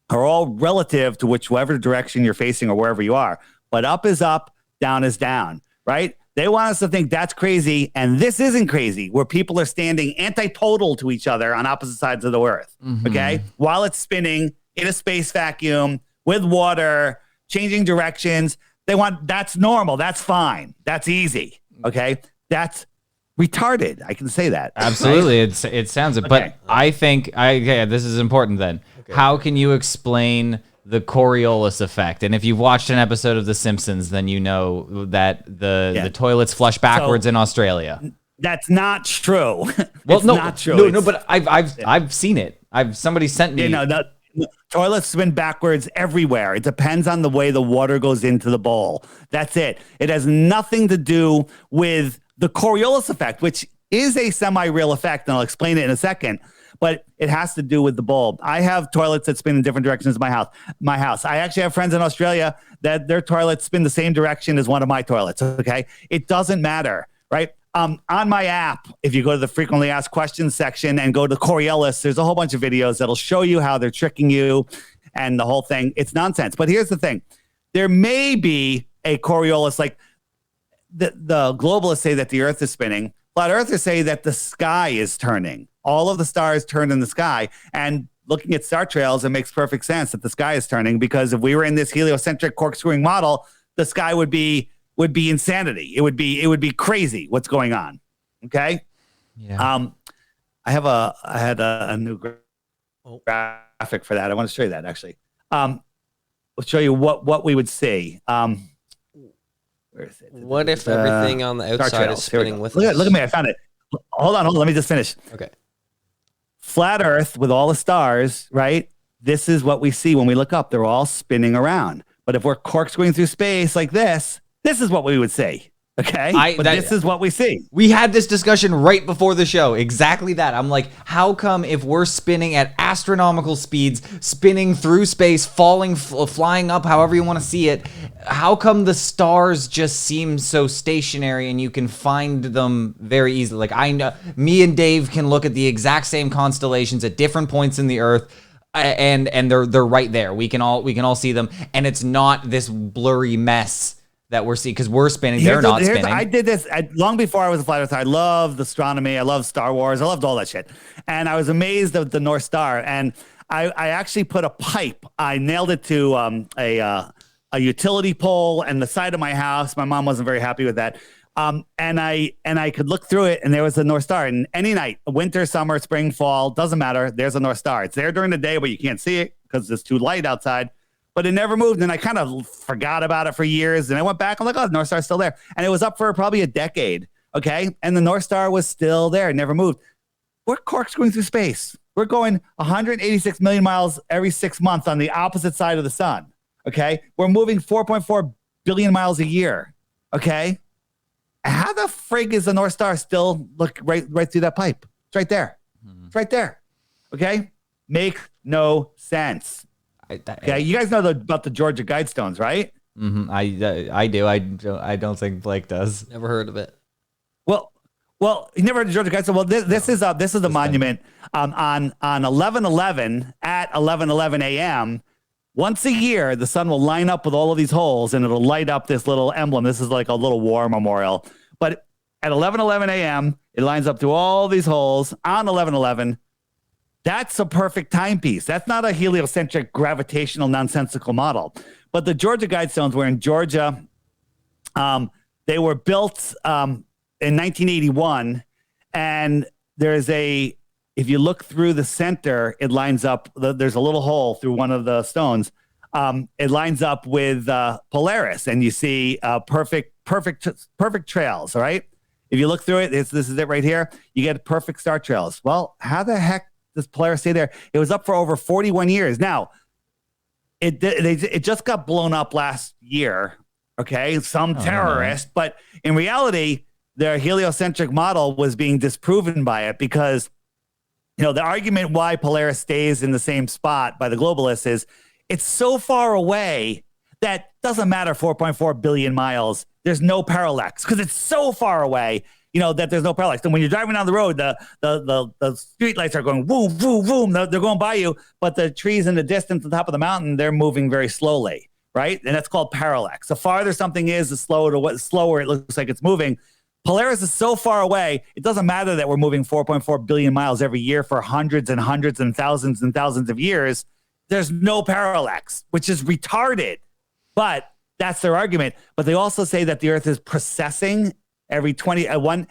D: are all relative to whichever direction you're facing or wherever you are. But up is up, down is down, right? They want us to think that's crazy, and this isn't crazy, where people are standing antipodal to each other on opposite sides of the Earth, okay? While it's spinning in a space vacuum with water, changing directions. That's normal. That's fine. That's easy, okay? That's retarded. I can say that.
C: Absolutely.
D: Right?
C: It sounds it.
D: Okay.
C: But I think, this is important then. Okay. How can you explain the Coriolis effect? And if you've watched an episode of The Simpsons, then you know that the toilets flush backwards in Australia.
D: That's not true.
C: Well, no,
D: not true.
C: No, but I've seen it. Somebody sent me.
D: Toilets spin backwards everywhere. It depends on the way the water goes into the bowl. That's it. It has nothing to do with the Coriolis effect, which is a semi-real effect, and I'll explain it in a second. But it has to do with the bulb. I have toilets that spin in different directions in my house. I actually have friends in Australia that their toilets spin the same direction as one of my toilets. Okay, it doesn't matter, right? On my app, if you go to the frequently asked questions section and go to Coriolis, there's a whole bunch of videos that'll show you how they're tricking you and the whole thing. It's nonsense. But here's the thing. There may be a Coriolis, like the globalists say that the Earth is spinning. Flat Earthers say that the sky is turning. All of the stars turn in the sky. And looking at star trails, it makes perfect sense that the sky is turning, because if we were in this heliocentric corkscrewing model, the sky would be insanity. It would be crazy what's going on. Okay.
C: Yeah.
D: I had a new graphic for that. I want to show you that actually. We'll show you what we would see. Where is it?
B: What if everything on the outside is spinning with us?
D: Look at me. I found it. Hold on. Let me just finish.
B: Okay.
D: Flat Earth with all the stars, right? This is what we see when we look up. They're all spinning around. But if we're corkscrewing through space like this is what we would see. Okay. This is what we see.
C: We had this discussion right before the show. Exactly that. I'm like, how come if we're spinning at astronomical speeds, spinning through space, flying up, however you want to see it, how come the stars just seem so stationary and you can find them very easily? Like, I know me and Dave can look at the exact same constellations at different points in the Earth, and they're right there. We can all see them, and it's not this blurry mess that we're seeing, because we're spinning, they're not spinning.
D: I did this long before I was a flat earther. I loved astronomy. I loved Star Wars. I loved all that shit. And I was amazed at the North Star. And I actually put a pipe. I nailed it to a utility pole and the side of my house. My mom wasn't very happy with that. And I could look through it, and there was a North Star. And any night, winter, summer, spring, fall, doesn't matter. There's a North Star. It's there during the day, but you can't see it because it's too light outside. But it never moved, and I kind of forgot about it for years. And I went back, I'm like, oh, the North Star's still there. And it was up for probably a decade, okay? And the North Star was still there. It never moved. We're corkscrewing through space. We're going 186 million miles every 6 months on the opposite side of the sun, okay? We're moving 4.4 billion miles a year, okay? How the frig is the North Star still look right through that pipe? It's right there. It's right there. Okay? Make no sense. Okay, you guys know about the Georgia Guidestones, right?
C: Mm-hmm. I do. I don't think Blake does.
B: Never heard of it.
D: Well, you never heard of Georgia Guidestones. Well, this is a monument on 11/11 at 11:11 a.m. Once a year, the sun will line up with all of these holes, and it'll light up this little emblem. This is like a little war memorial. But at 11:11 a.m., it lines up to all these holes on 11/11. That's a perfect timepiece. That's not a heliocentric gravitational nonsensical model. But the Georgia Guidestones were in Georgia. They were built in 1981, and if you look through the center, it lines up. There's a little hole through one of the stones. It lines up with Polaris, and you see perfect trails. All right. If you look through it, this is it right here. You get perfect star trails. Well, how the heck does Polaris stay there? It was up for over 41 years. Now, it just got blown up last year. Okay, some terrorist, but in reality, their heliocentric model was being disproven by it because, the argument why Polaris stays in the same spot by the globalists is it's so far away that doesn't matter 4.4 billion miles. There's no parallax because it's so far away, that there's no parallax. And when you're driving down the road, the street lights are going boom, boom, boom. They're going by you, but the trees in the distance on top of the mountain, they're moving very slowly, right? And that's called parallax. The farther something is, the slower it looks like it's moving. Polaris is so far away, it doesn't matter that we're moving 4.4 billion miles every year for hundreds and hundreds and thousands of years. There's no parallax, which is retarded. But that's their argument. But they also say that the Earth is precessing every 1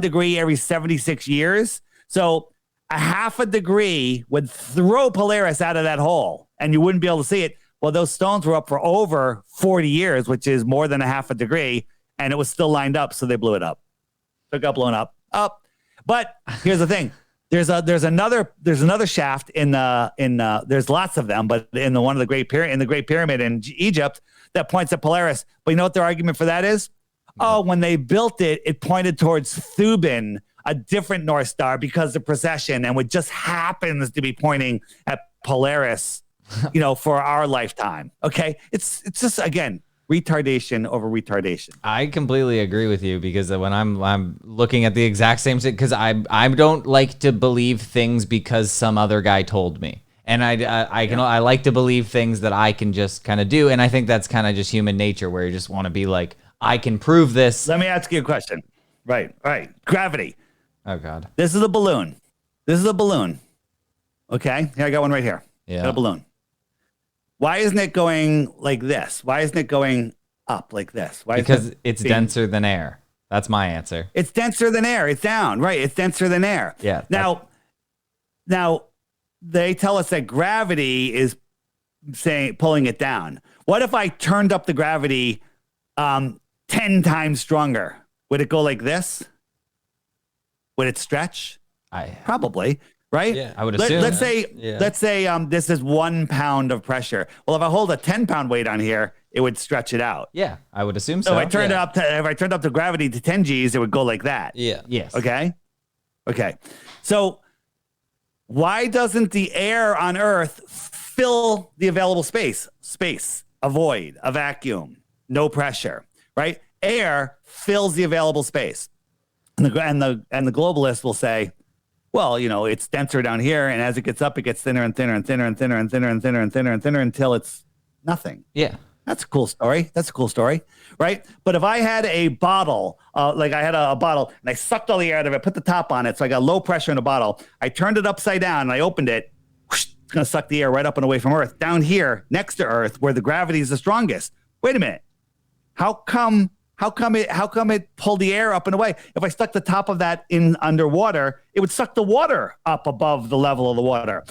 D: degree every 76 years. So a half a degree would throw Polaris out of that hole, and you wouldn't be able to see it. Well, those stones were up for over 40 years, which is more than a half a degree. And it was still lined up, so they blew it up. So it got blown up. But here's the thing: there's another shaft there's lots of them, but in the Great Pyramid in Egypt that points at Polaris. But you know what their argument for that is? Oh, when they built it, it pointed towards Thuban, a different North Star, because of precession, and it just happens to be pointing at Polaris, for our lifetime. Okay, it's just again. Retardation over retardation.
C: I completely agree with you because when I'm looking at the exact same thing, because I don't like to believe things because some other guy told me, and I like to believe things that I can just kind of do, and I think that's kind of just human nature where you just want to be like, I can prove this.
D: Let me ask you a question. Right. Gravity.
C: Oh God.
D: This is a balloon. Okay. Here I got one right here.
C: Yeah.
D: Got a balloon. Why isn't it going like this? Why isn't it going up like this?
C: Because it's denser than air. That's my answer.
D: It's denser than air. It's down. Right. It's denser than air.
C: Yeah.
D: Now they tell us that gravity is pulling it down. What if I turned up the gravity 10 times stronger? Would it go like this? Would it stretch? Probably. Right?
B: Yeah,
C: I would assume.
D: Let's say this is 1 pound of pressure. Well, if I hold a 10-pound weight on here, it would stretch it out.
C: Yeah, I would assume so.
D: So if I turned up the gravity to 10 G's, it would go like that.
B: Yeah.
C: Yes.
D: Okay. So why doesn't the air on Earth fill the available space? A void, a vacuum, no pressure, right? Air fills the available space. And the globalists will say, well, it's denser down here, and as it gets up, it gets thinner and thinner and thinner and thinner and thinner and thinner and thinner and thinner until it's nothing.
C: Yeah.
D: That's a cool story. Right? But if I had a bottle, like I had a bottle, and I sucked all the air out of it, put the top on it, so I got low pressure in a bottle. I turned it upside down, and I opened it. Whoosh, it's going to suck the air right up and away from Earth. Down here, next to Earth, where the gravity is the strongest. Wait a minute. How come it pulled the air up and away? If I stuck the top of that in underwater, it would suck the water up above the level of the water.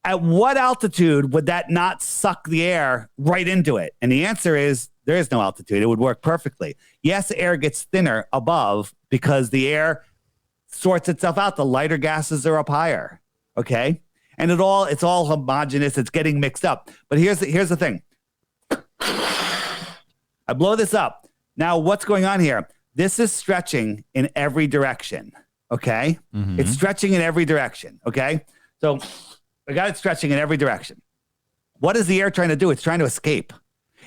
D: At what altitude would that not suck the air right into it? And the answer is there is no altitude. It would work perfectly. Yes, air gets thinner above because the air sorts itself out. The lighter gases are up higher. Okay. And it's all homogeneous. It's getting mixed up. But here's the thing. I blow this up. Now, what's going on here? this is stretching in every direction. Okay. It's stretching in every direction. Okay. So I got it stretching in every direction. What is the air trying to do? It's trying to escape.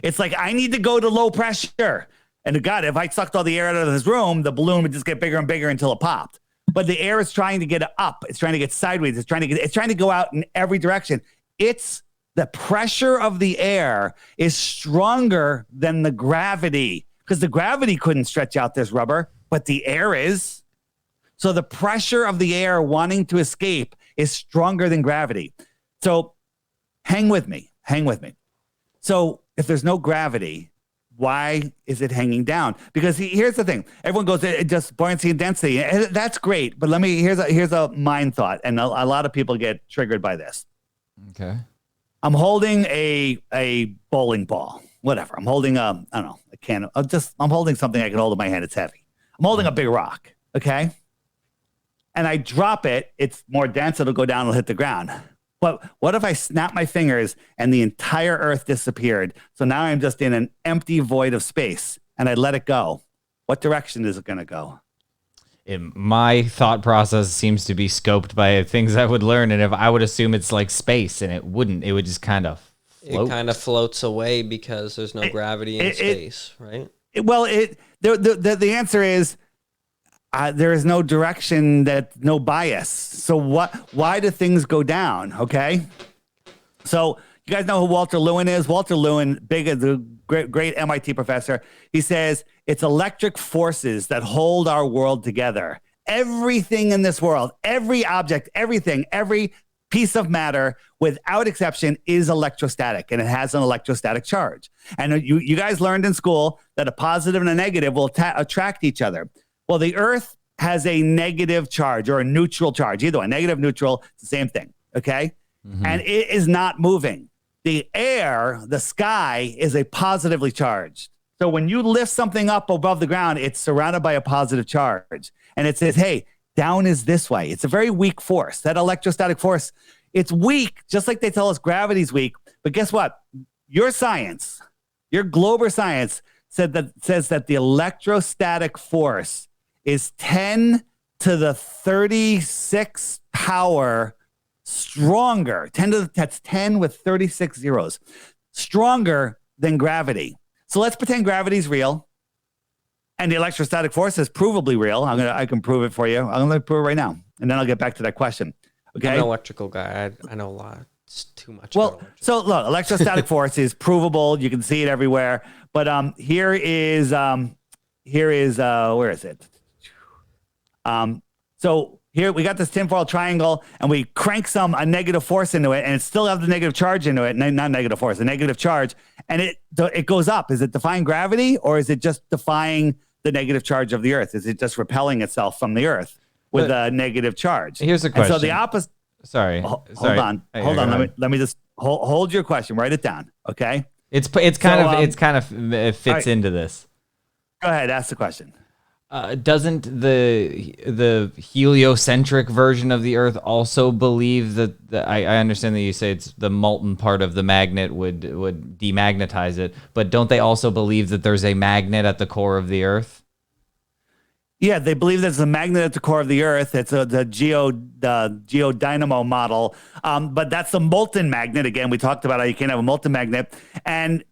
D: It's like, I need to go to low pressure. And God, if I sucked all the air out of this room, the balloon would just get bigger and bigger until it popped. But the air is trying to get up. It's trying to get sideways. It's trying to go out in every direction. It's the pressure of the air is stronger than the gravity, because the gravity couldn't stretch out this rubber, but the air is. So the pressure of the air wanting to escape is stronger than gravity. So hang with me. So if there's no gravity, why is it hanging down? Because here's the thing. Everyone goes, it just buoyancy and density. And that's great. But here's a mind thought. And a lot of people get triggered by this.
C: Okay.
D: I'm holding a bowling ball, whatever. I'm holding I don't know, a can of, I'm holding something I can hold in my hand. It's heavy. I'm holding a big rock. Okay. And I drop it. It's more dense. It'll go down. It'll hit the ground. But what if I snap my fingers and the entire earth disappeared? So now I'm just in an empty void of space and I let it go. What direction is it going to go?
C: My thought process seems to be scoped by things I would learn. And if I would assume it's like space, and it wouldn't, it would just kind of float.
B: It kind of floats away because there's no gravity in space, right?
D: The answer is, there is no direction, no bias. So why do things go down? Okay. So you guys know who Walter Lewin is? Walter Lewin, the great MIT professor. He says it's electric forces that hold our world together. Everything in this world, every object, everything, every piece of matter, without exception, is electrostatic, and it has an electrostatic charge. And you guys learned in school that a positive and a negative will attract each other. Well, the Earth has a negative charge or a neutral charge. Either way, negative, neutral, it's the same thing, okay? And it is not moving. The air, the sky, is a positively charged. So when you lift something up above the ground, it's surrounded by a positive charge. And it says, hey, down is this way. It's a very weak force. That electrostatic force, it's weak, just like they tell us gravity's weak. But guess what? Your science, your Glober science, says that the electrostatic force is 10 to the 36 power stronger. That's 10 with 36 zeros. Stronger than gravity. So let's pretend gravity's real and the electrostatic force is provably real. I can prove it for you. I'm going to prove it right now. And then I'll get back to that question. Okay.
B: I'm an electrical guy. I know a lot. It's too much.
D: Well, so look, electrostatic force is provable. You can see it everywhere. But here is where is it? So here we got this tinfoil triangle, and we crank a negative force into it, and it still has the negative charge into it. Not negative force, a negative charge, and it goes up. Is it defying gravity, or is it just defying the negative charge of the Earth? Is it just repelling itself from the Earth with a negative charge?
C: Here's the question.
D: And so the opposite.
C: Sorry.
D: Hold on. Let me just hold your question. Write it down. Okay.
C: It fits into this.
D: Go ahead. Ask the question.
C: Doesn't the heliocentric version of the Earth also believe that I understand that you say it's the molten part of the magnet would demagnetize it, but don't they also believe that there's a magnet at the core of the Earth?
D: Yeah, they believe there's a magnet at the core of the Earth. It's the geodynamo model, but that's the molten magnet. Again, we talked about how you can't have a molten magnet. And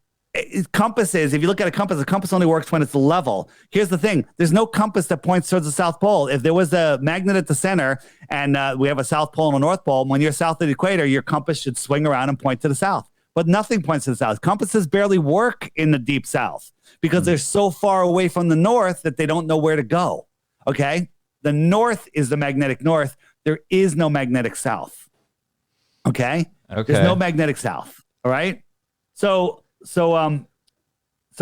D: compasses, if you look at a compass only works when it's level. Here's the thing. There's no compass that points towards the South Pole. If there was a magnet at the center and we have a South Pole and a North Pole, when you're south of the equator, your compass should swing around and point to the south. But nothing points to the south. Compasses barely work in the deep south because they're so far away from the north that they don't know where to go. Okay? The north is the magnetic north. There is no magnetic south. Okay? There's no magnetic south. All right? So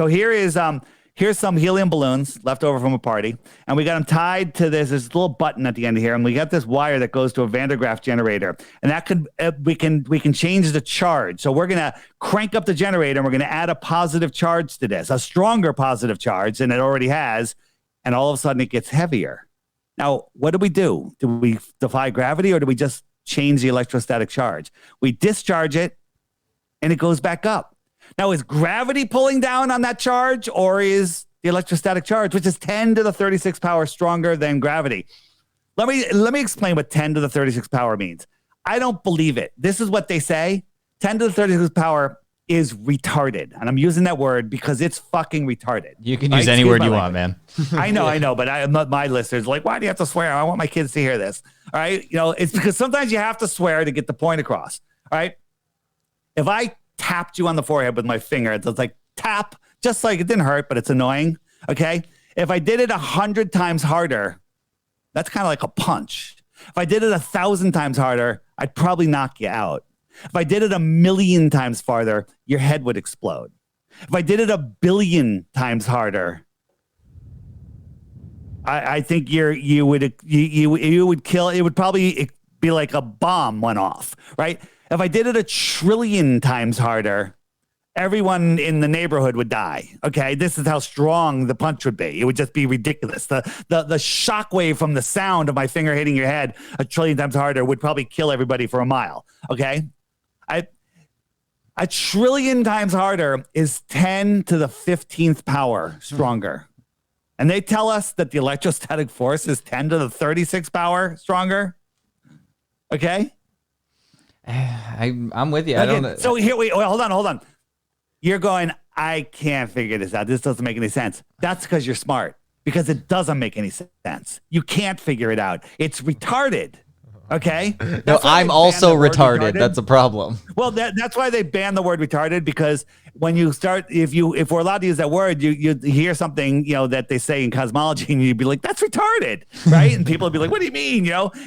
D: here's some helium balloons left over from a party, and we got them tied to this little button at the end of here, and we got this wire that goes to a Van de Graaff generator, and that could we can change the charge. So we're gonna crank up the generator, and we're gonna add a positive charge to this, a stronger positive charge than it already has, and all of a sudden it gets heavier. Now, what do? Do we defy gravity, or do we just change the electrostatic charge? We discharge it, and it goes back up. Now, is gravity pulling down on that charge, or is the electrostatic charge, which is 10 to the 36 power stronger than gravity. Let me explain what 10 to the 36 power means. I don't believe it. This is what they say. 10 to the 36 power is retarded. And I'm using that word because it's fucking retarded.
C: You can use any word you want, man.
D: I know, but my listeners are like, why do you have to swear? I want my kids to hear this. All right. It's because sometimes you have to swear to get the point across. All right. If I tapped you on the forehead with my finger, it's like tap, just like it didn't hurt, but it's annoying. Okay. If I did it 100 times harder, that's kind of like a punch. If I did it 1,000 times harder, I'd probably knock you out. If I did it 1,000,000 times farther, your head would explode. If I did it 1,000,000,000 times harder, I think you would kill. It would probably be like a bomb went off, right? If I did it 1,000,000,000,000 times harder, everyone in the neighborhood would die. Okay, this is how strong the punch would be. It would just be ridiculous. The shockwave from the sound of my finger hitting your head 1,000,000,000 times harder would probably kill everybody for a mile. Okay, 1,000,000,000,000 times harder is 10 to the 15th power stronger. And they tell us that the electrostatic force is 10 to the 36 power stronger. Okay.
C: I'm with you. I
D: Okay,
C: don't.
D: so here hold on. You're going, I can't figure this out. This doesn't make any sense. That's because you're smart, because it doesn't make any sense. You can't figure it out. It's retarded. Okay.
C: No, I'm also retarded. That's a problem.
D: Well, that's why they ban the word retarded, because when you start, if we're allowed to use that word, you hear something, that they say in cosmology, and you'd be like, that's retarded, right? And people would be like, what do you mean?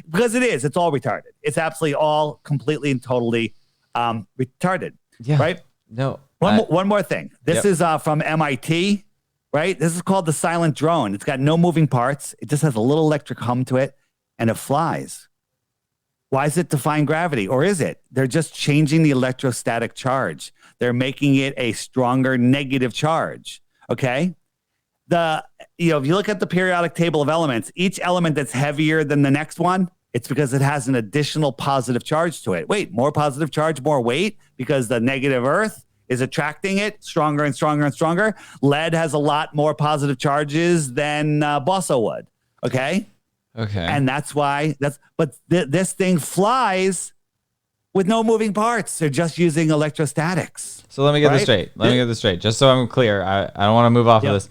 D: Because it is. It's all retarded. It's absolutely all completely and totally retarded.
C: Yeah.
D: Right.
C: No.
D: One more thing. This is from MIT, right? This is called the silent drone. It's got no moving parts. It just has a little electric hum to it, and it flies. Why is it defying gravity? Or is it? They're just changing the electrostatic charge. They're making it a stronger negative charge. Okay. If you look at the periodic table of elements, each element that's heavier than the next one, it's because it has an additional positive charge to it. Wait, more positive charge, more weight, because the negative Earth is attracting it stronger and stronger and stronger. Lead has a lot more positive charges than balsa wood. Okay.
C: Okay.
D: And that's why this thing flies with no moving parts. They're just using electrostatics.
C: So let me get this straight. Just so I'm clear. I don't want to move off of this.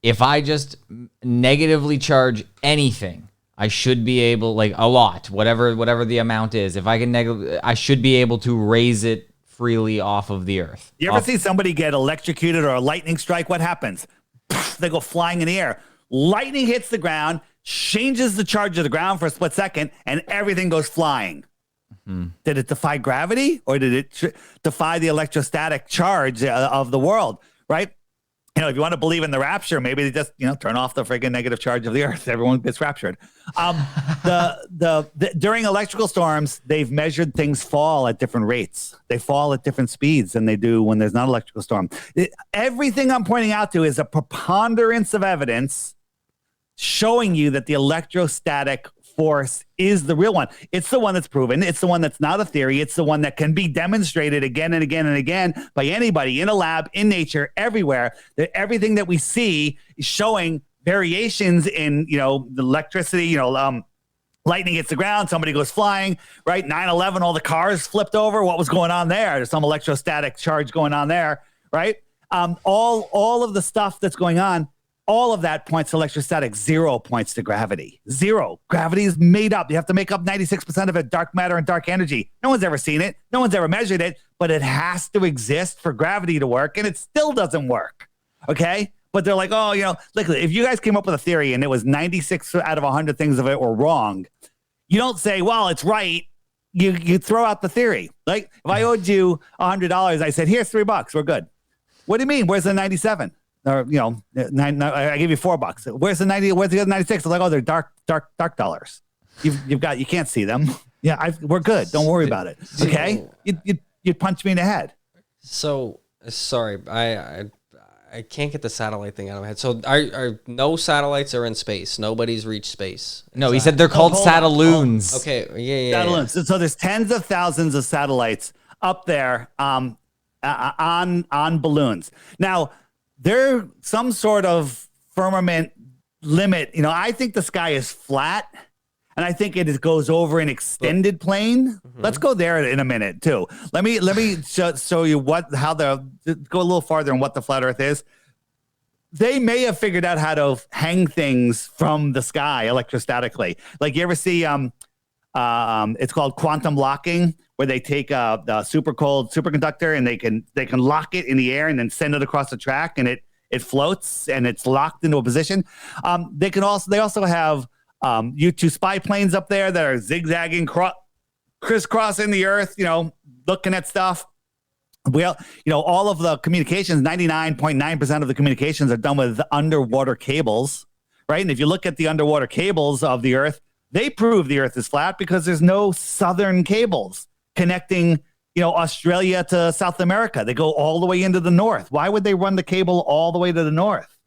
C: If I just negatively charge anything, I should be able, like a lot, whatever the amount is. If I can I should be able to raise it freely off of the Earth.
D: You ever see somebody get electrocuted or a lightning strike? What happens? They go flying in the air. Lightning hits the ground, changes the charge of the ground for a split second, and everything goes flying. Mm-hmm. Did it defy gravity, or did it defy the electrostatic charge of the world? Right? If you want to believe in the rapture, maybe they just turn off the friggin' negative charge of the Earth. Everyone gets raptured. During electrical storms, they've measured things fall at different rates. They fall at different speeds than they do when there's not an electrical storm. Everything I'm pointing out to is a preponderance of evidence showing you that the electrostatic force is the real one. It's the one that's proven. It's the one that's not a theory. It's the one that can be demonstrated again and again and again by anybody in a lab, in nature, everywhere. That everything that we see is showing variations in, the electricity, lightning hits the ground, somebody goes flying, right? 9/11, all the cars flipped over. What was going on there? There's some electrostatic charge going on there, right? All of the stuff that's going on, all of that points to electrostatic. 0 points to gravity. 0. Gravity is made up. You have to make up 96% of it, dark matter and dark energy. No one's ever seen it. No one's ever measured it, but it has to exist for gravity to work, and it still doesn't work. Okay? But they're like, look, if you guys came up with a theory and it was 96 out of 100 things of it were wrong, you don't say, well, it's right. You throw out the theory. Like, if I owed you $100, I said, here's $3. We're good. What do you mean? Where's the 97? Or I give you $4. Where's the 90? Where's the other 96? I'm like, oh, they're dark dollars. You can't see them. Yeah, we're good. Don't worry about it. Okay, you punch me in the head.
B: So sorry, I can't get the satellite thing out of my head. So are no satellites are in space? Nobody's reached space.
C: No, he said they're called satelloons.
B: Okay, yeah.
D: Satelloons. So there's tens of thousands of satellites up there on balloons. Now, They're some sort of firmament limit. You know, I think the sky is flat, and I think it goes over an extended plane. Let's go there in a minute too. Let me show you go a little farther on what the flat Earth is. They may have figured out how to hang things from the sky electrostatically. Like you ever see, it's called quantum locking, where they take the super cold superconductor and they can lock it in the air and then send it across the track, and it floats and it's locked into a position. They also have U-2 spy planes up there that are zigzagging, crisscrossing the Earth, you know, looking at stuff. Well, you know, all of the communications, 99.9% of the communications are done with underwater cables, right? And if you look at the underwater cables of the Earth, they prove the Earth is flat because there's no southern cables connecting, you know, Australia to South America. They go all the way into the north. Why would they run the cable all the way to the north,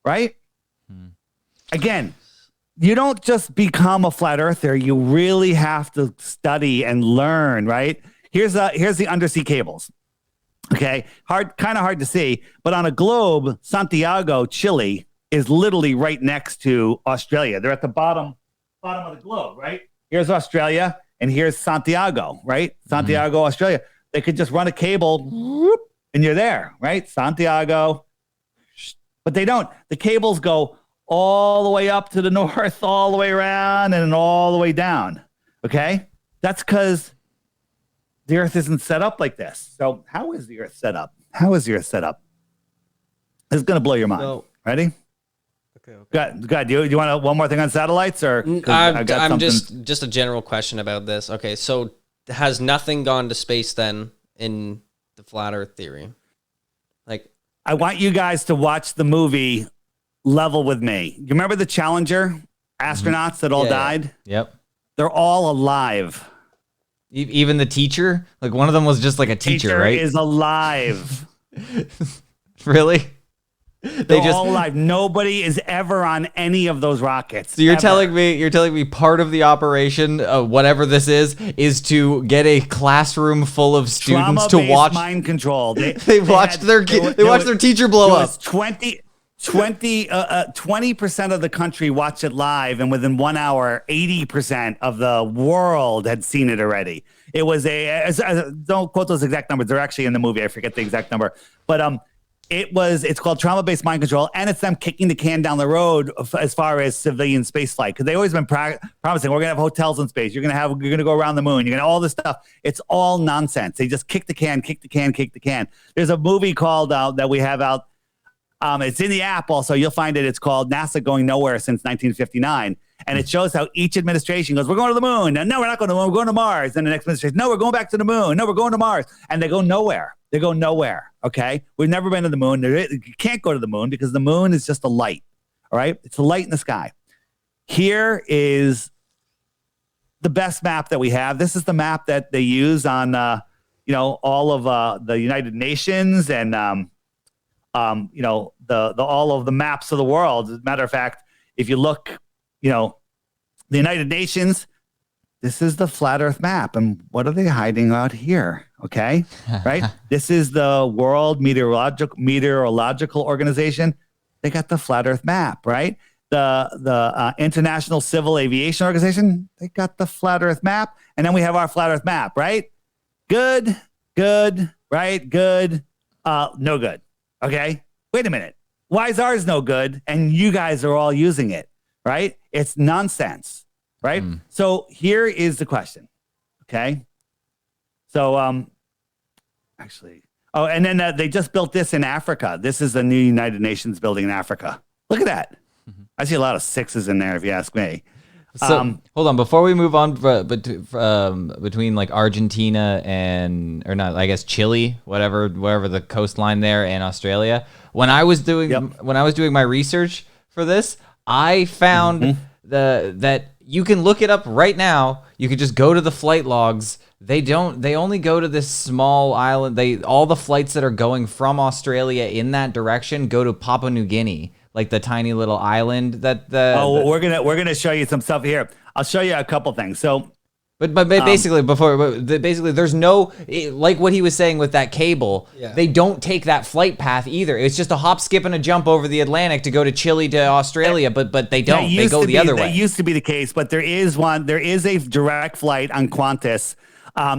D: right? Again, you don't just become a flat earther. You really have to study and learn, right? Here's the undersea cables. Okay, kind of hard to see, but on a globe, Santiago, Chile, is literally right next to Australia. They're at the bottom of the globe, right? Here's Australia, and here's Santiago, right? Santiago, Australia. They could just run a cable, whoop, and you're there, right? Santiago, but they don't. The cables go all the way up to the north, all the way around, and then all the way down. Okay, that's because the Earth isn't set up like this. So how is the Earth set up? This is going to blow your mind. So, ready? Okay. Good. Do you want one more thing on satellites, or
B: I'm just a general question about this. Okay, so has nothing gone to space then in the flat Earth theory? Like,
D: I want you guys to watch the movie Level with Me. You remember the Challenger astronauts that all died?
C: Yep.
D: They're all alive.
C: Even the teacher? Like one of them was just like a teacher, right?
D: Is alive.
C: Really?
D: They're all alive. Nobody is ever on any of those rockets.
C: So you're telling me part of the operation, whatever this is to get a classroom full of students to watch
D: mind control.
C: They watched their teacher blow up.
D: 20% of the country watched it live, and within 1 hour, 80% of the world had seen it already. It was don't quote those exact numbers. They're actually in the movie. I forget the exact number, but it's called trauma-based mind control, and it's them kicking the can down the road as far as civilian space flight, because they've always been promising we're gonna have hotels in space. You're gonna go around the moon. You're gonna all this stuff. It's all nonsense. They just kick the can. There's a movie called that we have out. It's in the app also. You'll find it. It's called NASA Going Nowhere Since 1959. And it shows how each administration goes, we're going to the moon. And no, we're not going to the moon. We're going to Mars. And the next administration, no, we're going back to the moon. No, we're going to Mars. And they go nowhere. Okay? We've never been to the moon. You can't go to the moon because the moon is just a light. All right? It's a light in the sky. Here is the best map that we have. This is the map that they use on, all of the United Nations and, all of the maps of the world. As a matter of fact, if you look, the United Nations, this is the flat Earth map. And what are they hiding out here? Okay. Right. This is the World Meteorological Organization. They got the flat Earth map, right? The International Civil Aviation Organization, they got the flat Earth map. And then we have our flat Earth map, right? Good, right? Good, no good. Okay. Wait a minute. Why is ours no good? And you guys are all using it, right? It's nonsense, right? So here is the question. Okay. So, and then they just built this in Africa. This is the new United Nations building in Africa. Look at that. I see a lot of sixes in there, if you ask me.
C: So hold on, before we move on between like Argentina Chile, wherever the coastline there, and Australia. When I was doing my research for this, I found that you can look it up right now. You could just go to the flight logs. They only go to this small island. All the flights that are going from Australia in that direction go to Papua New Guinea. Like the tiny little island
D: we're gonna show you some stuff here. I'll show you a couple things. So
C: But basically basically there's no like what he was saying with that cable.
B: Yeah.
C: They don't take that flight path either. It's just a hop, skip, and a jump over the Atlantic to go to Chile to Australia. But they don't. They go the other way.
D: That used to be the case, but there is a direct flight on Qantas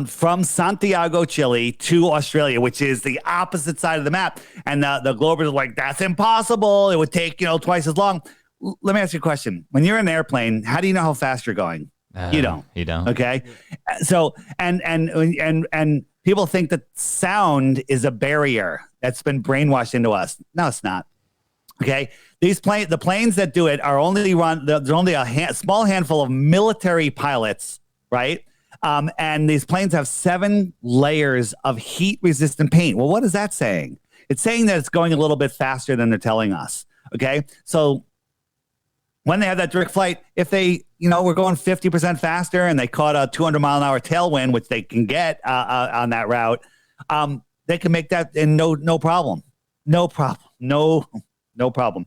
D: from Santiago, Chile to Australia, which is the opposite side of the map. And the Globers are like, that's impossible. It would take twice as long. Let me ask you a question. When you're in an airplane, how do you know how fast you're going? You don't. Okay. So and people think that sound is a barrier that's been brainwashed into us. No, it's not. Okay. The planes that do it are only run. There's only a small handful of military pilots, right? And these planes have 7 layers of heat resistant paint. Well, what is that saying? It's saying that it's going a little bit faster than they're telling us. Okay. So when they have that direct flight, if they, we're going 50% faster and they caught a 200-mile-an-hour tailwind, which they can get on that route, they can make that in no problem. No problem. No problem.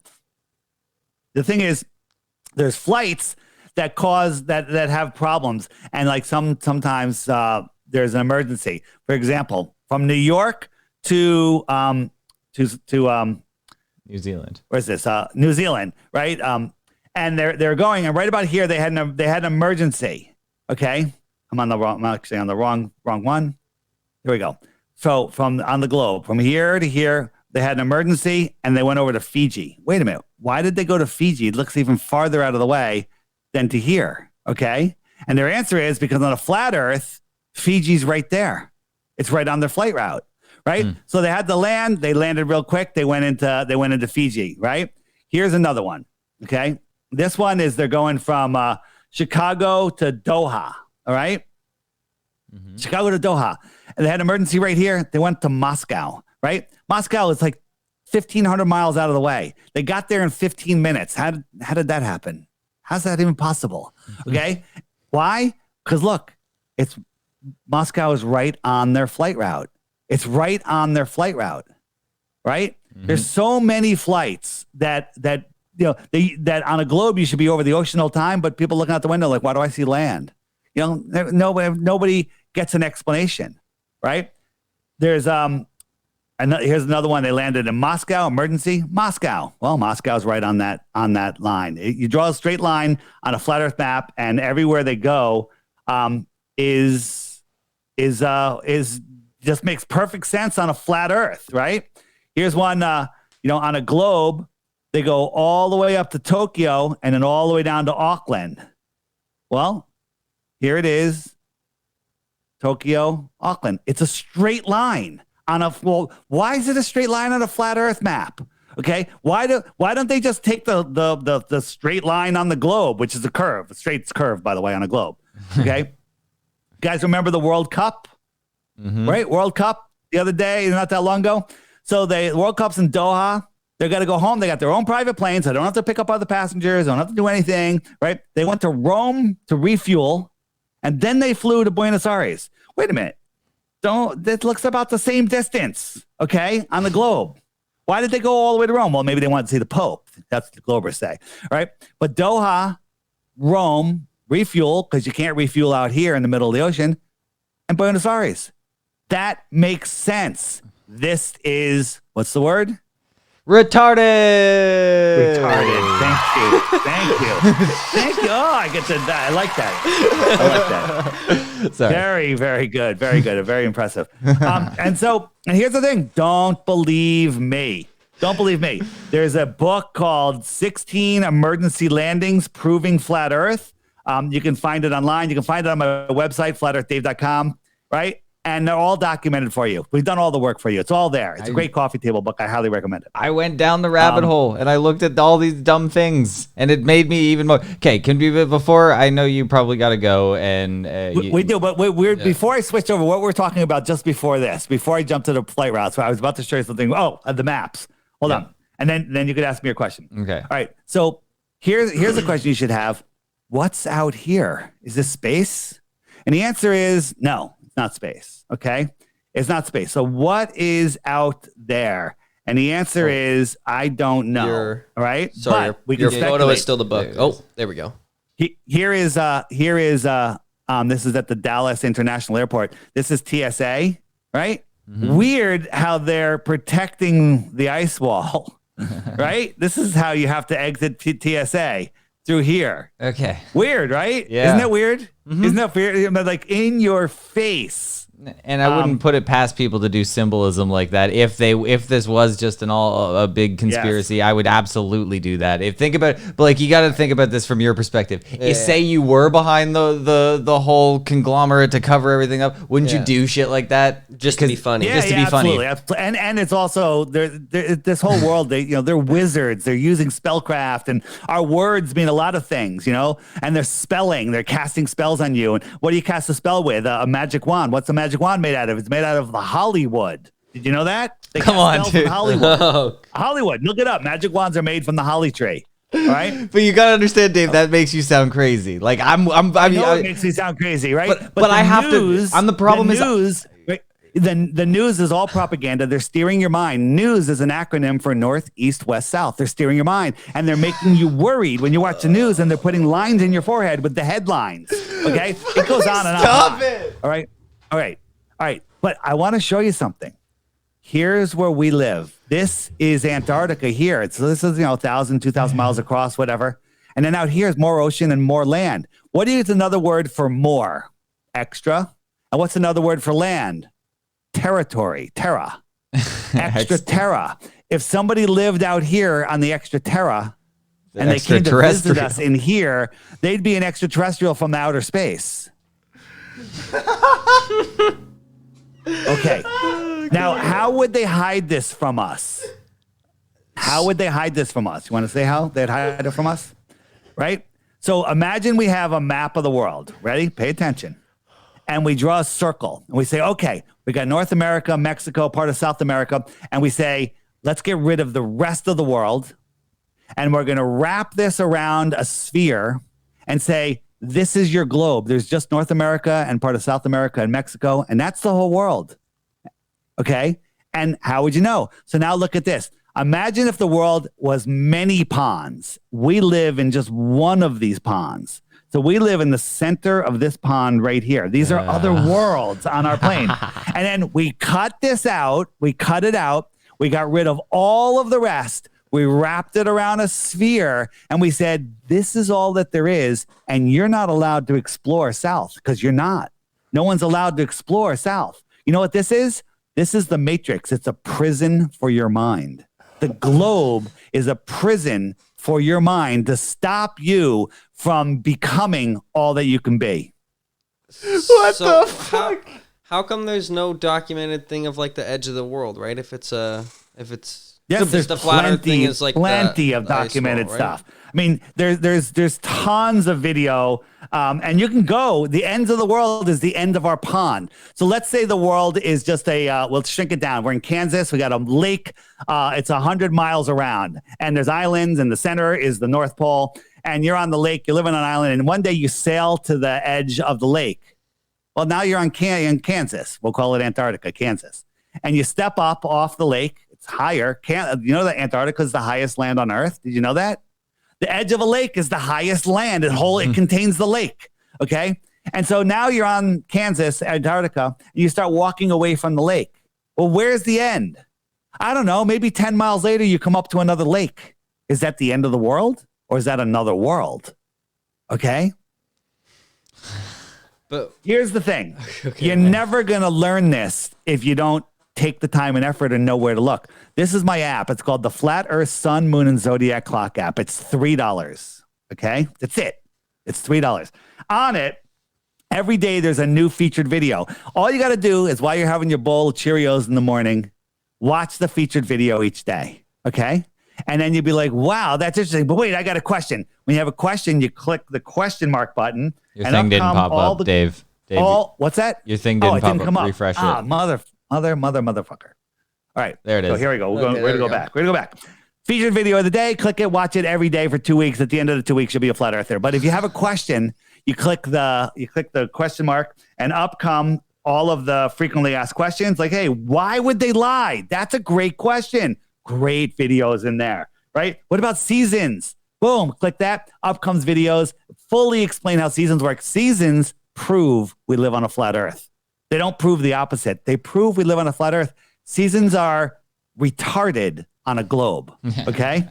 D: The thing is, there's flights that have problems, and like sometimes there's an emergency. For example, from New York to
C: New Zealand.
D: Where's this? New Zealand, right? And they're going, and right about here they had an emergency. Okay, I'm actually on the wrong one. Here we go. So on the globe, from here to here, they had an emergency, and they went over to Fiji. Wait a minute, why did they go to Fiji? It looks even farther out of the way than to here. Okay, and their answer is because on a flat Earth, Fiji's right there. It's right on their flight route, right? So they had to land. They landed real quick. They went into Fiji, right? Here's another one. Okay. This one is they're going from Chicago to Doha. All right. Chicago to Doha. And they had an emergency right here. They went to Moscow, right? Moscow is like 1,500 miles out of the way. They got there in 15 minutes. How did that happen? How's that even possible? Okay. Why? Because look, Moscow is right on their flight route. It's right on their flight route, right? There's so many flights that that on a globe you should be over the ocean all the time, but people looking out the window like, why do I see land? Nobody gets an explanation, right? There's here's another one. They landed in Moscow, emergency, Moscow. Well, Moscow's right on that line. You draw a straight line on a flat Earth map, and everywhere they go is just makes perfect sense on a flat Earth, right? Here's one, on a globe. They go all the way up to Tokyo and then all the way down to Auckland. Well, here it is. Tokyo, Auckland. It's a straight line why is it a straight line on a flat Earth map? Okay. Why don't they just take the straight line on the globe, which is a curve, a straight curve, by the way, on a globe. Okay. You guys remember the World Cup, right? World Cup the other day, not that long ago. So the World Cup's in Doha. They're going to go home. They got their own private planes. They don't have to pick up other passengers. They don't have to do anything, right? They went to Rome to refuel, and then they flew to Buenos Aires. Wait a minute. That looks about the same distance, okay, on the globe. Why did they go all the way to Rome? Well, maybe they wanted to see the Pope. That's what the Globers say, right? But Doha, Rome, refuel, because you can't refuel out here in the middle of the ocean, and Buenos Aires. That makes sense. This is, what's the word?
C: Retarded.
D: Thank you. Oh, I get to. I like that.
C: Sorry.
D: Very, very good. Very good. Very impressive. And here's the thing. Don't believe me. There's a book called 16 Emergency Landings Proving Flat Earth. You can find it online. You can find it on my website, flatearthdave.com, right? And they're all documented for you. We've done all the work for you. It's all there. It's a great coffee table book. I highly recommend it.
C: I went down the rabbit hole and I looked at all these dumb things, and it made me even more. Okay, before I know you probably got to go, and
D: we do. But before I switch over, what we're talking about just before this, before I jump to the flight routes, so I was about to show you something. Oh, the maps. Hold on, and then you could ask me your question.
C: Okay.
D: All right. So here's a question you should have. What's out here? Is this space? And the answer is no. Not space. Okay. It's not space. So what is out there? And the answer is, I don't know. All right.
B: Sorry.
D: But
B: your photo is still the book. Oh, there we go.
D: Here is This is at the Dallas International Airport. This is TSA, right? Weird how they're protecting the ice wall, right? This is how you have to exit TSA through here.
C: Okay.
D: Weird, right?
C: Yeah.
D: Isn't that weird? Isn't that weird? Like in your face.
C: And I wouldn't put it past people to do symbolism like that. If this was just a big conspiracy, I would absolutely do that. But like, you got to think about this from your perspective. If say you were behind the whole conglomerate to cover everything up, wouldn't you do shit like that
B: Just to be funny.
C: Just to be funny.
D: Absolutely. And it's also this whole world. They're wizards. They're using spellcraft, and our words mean a lot of things, And they're casting spells on you. And what do you cast a spell with? A magic wand. What's a magic wand made out of? It's made out of the Hollywood. Did you know that?
C: Come on, dude.
D: Hollywood. Hollywood. Look it up. Magic wands are made from the holly tree. All right.
C: But you gotta understand, Dave. That makes you sound crazy. Like I
D: know it makes me sound crazy, right?
C: But I have to. I'm the problem.
D: The news is all propaganda. They're steering your mind. News is an acronym for North, East, West, South. They're steering your mind, and they're making you worried when you watch the news, and they're putting lines in your forehead with the headlines. Okay, it goes on and on.
C: Stop it.
D: All right. But I want to show you something. Here's where we live. This is Antarctica here. This is 1,000, 2,000 miles across, whatever. And then out here is more ocean and more land. What is another word for more? Extra. And what's another word for land? Territory. Terra. Extra terra. If somebody lived out here on the extra terra and they came to visit us in here, they'd be an extraterrestrial from outer space. Okay. Now, how would they hide this from us? How would they hide this from us? You want to say how they'd hide it from us? Right? So imagine we have a map of the world. Ready? Pay attention. And we draw a circle. And we say, okay, we got North America, Mexico, part of South America. And we say, let's get rid of the rest of the world. And we're going to wrap this around a sphere and say, this is your globe. There's just North America and part of South America and Mexico. And that's the whole world. Okay. And how would you know? So now look at this. Imagine if the world was many ponds. We live in just one of these ponds. So we live in the center of this pond right here. These are other worlds on our plane. And then we cut this out. We cut it out. We got rid of all of the rest. We wrapped it around a sphere and we said, this is all that there is. And you're not allowed to explore south because you're not. No one's allowed to explore south. You know what this is? This is the Matrix. It's a prison for your mind. The globe is a prison for your mind to stop you from becoming all that you can be.
C: What the fuck?
B: How come there's no documented thing of like the edge of the world, right? If it's
D: Yes, there's
B: the flat Earth thing is like
D: plenty of documented
B: wall, right?
D: stuff. I mean, there's tons of video, and you can go. The ends of the world is the end of our pond. So let's say the world is just we'll shrink it down. We're in Kansas. We got a lake. It's 100 miles around, and there's islands, and the center is the North Pole. And you're on the lake. You're living on an island, and one day you sail to the edge of the lake. Well, now you're in Kansas. We'll call it Antarctica, Kansas. And you step up off the lake. It's higher. You know that Antarctica is the highest land on Earth? Did you know that? The edge of a lake is the highest land. It contains the lake. Okay. And so now you're on Kansas, Antarctica, and you start walking away from the lake. Well, where's the end? I don't know. Maybe 10 miles later, you come up to another lake. Is that the end of the world? Or is that another world? Okay.
B: But
D: here's the thing. You're never going to learn this if you don't take the time and effort and know where to look. This is my app. It's called the Flat Earth Sun, Moon, and Zodiac Clock app. It's $3. Okay. That's it. It's $3. On it, every day there's a new featured video. All you got to do is while you're having your bowl of Cheerios in the morning, watch the featured video each day. Okay. And then you'd be like, wow, that's interesting. But wait, I got a question. When you have a question, you click the question mark button.
C: Your thing didn't pop up, Dave.
D: What's that?
C: Your thing didn't pop up. Refresh it.
D: Motherfucker. All right.
C: There it is.
D: So here we go. We're going to go back. We're going to go back. Featured video of the day. Click it. Watch it every day for 2 weeks. At the end of the 2 weeks, you'll be a flat earther. But if you have a question, you click the question mark, and up come all of the frequently asked questions. Like, hey, why would they lie? That's a great question. Great videos in there, right? What about seasons? Boom, click that. Up comes videos. Fully explain how seasons work. Seasons prove we live on a flat Earth. They don't prove the opposite. They prove we live on a flat Earth. Seasons are retarded on a globe. Okay.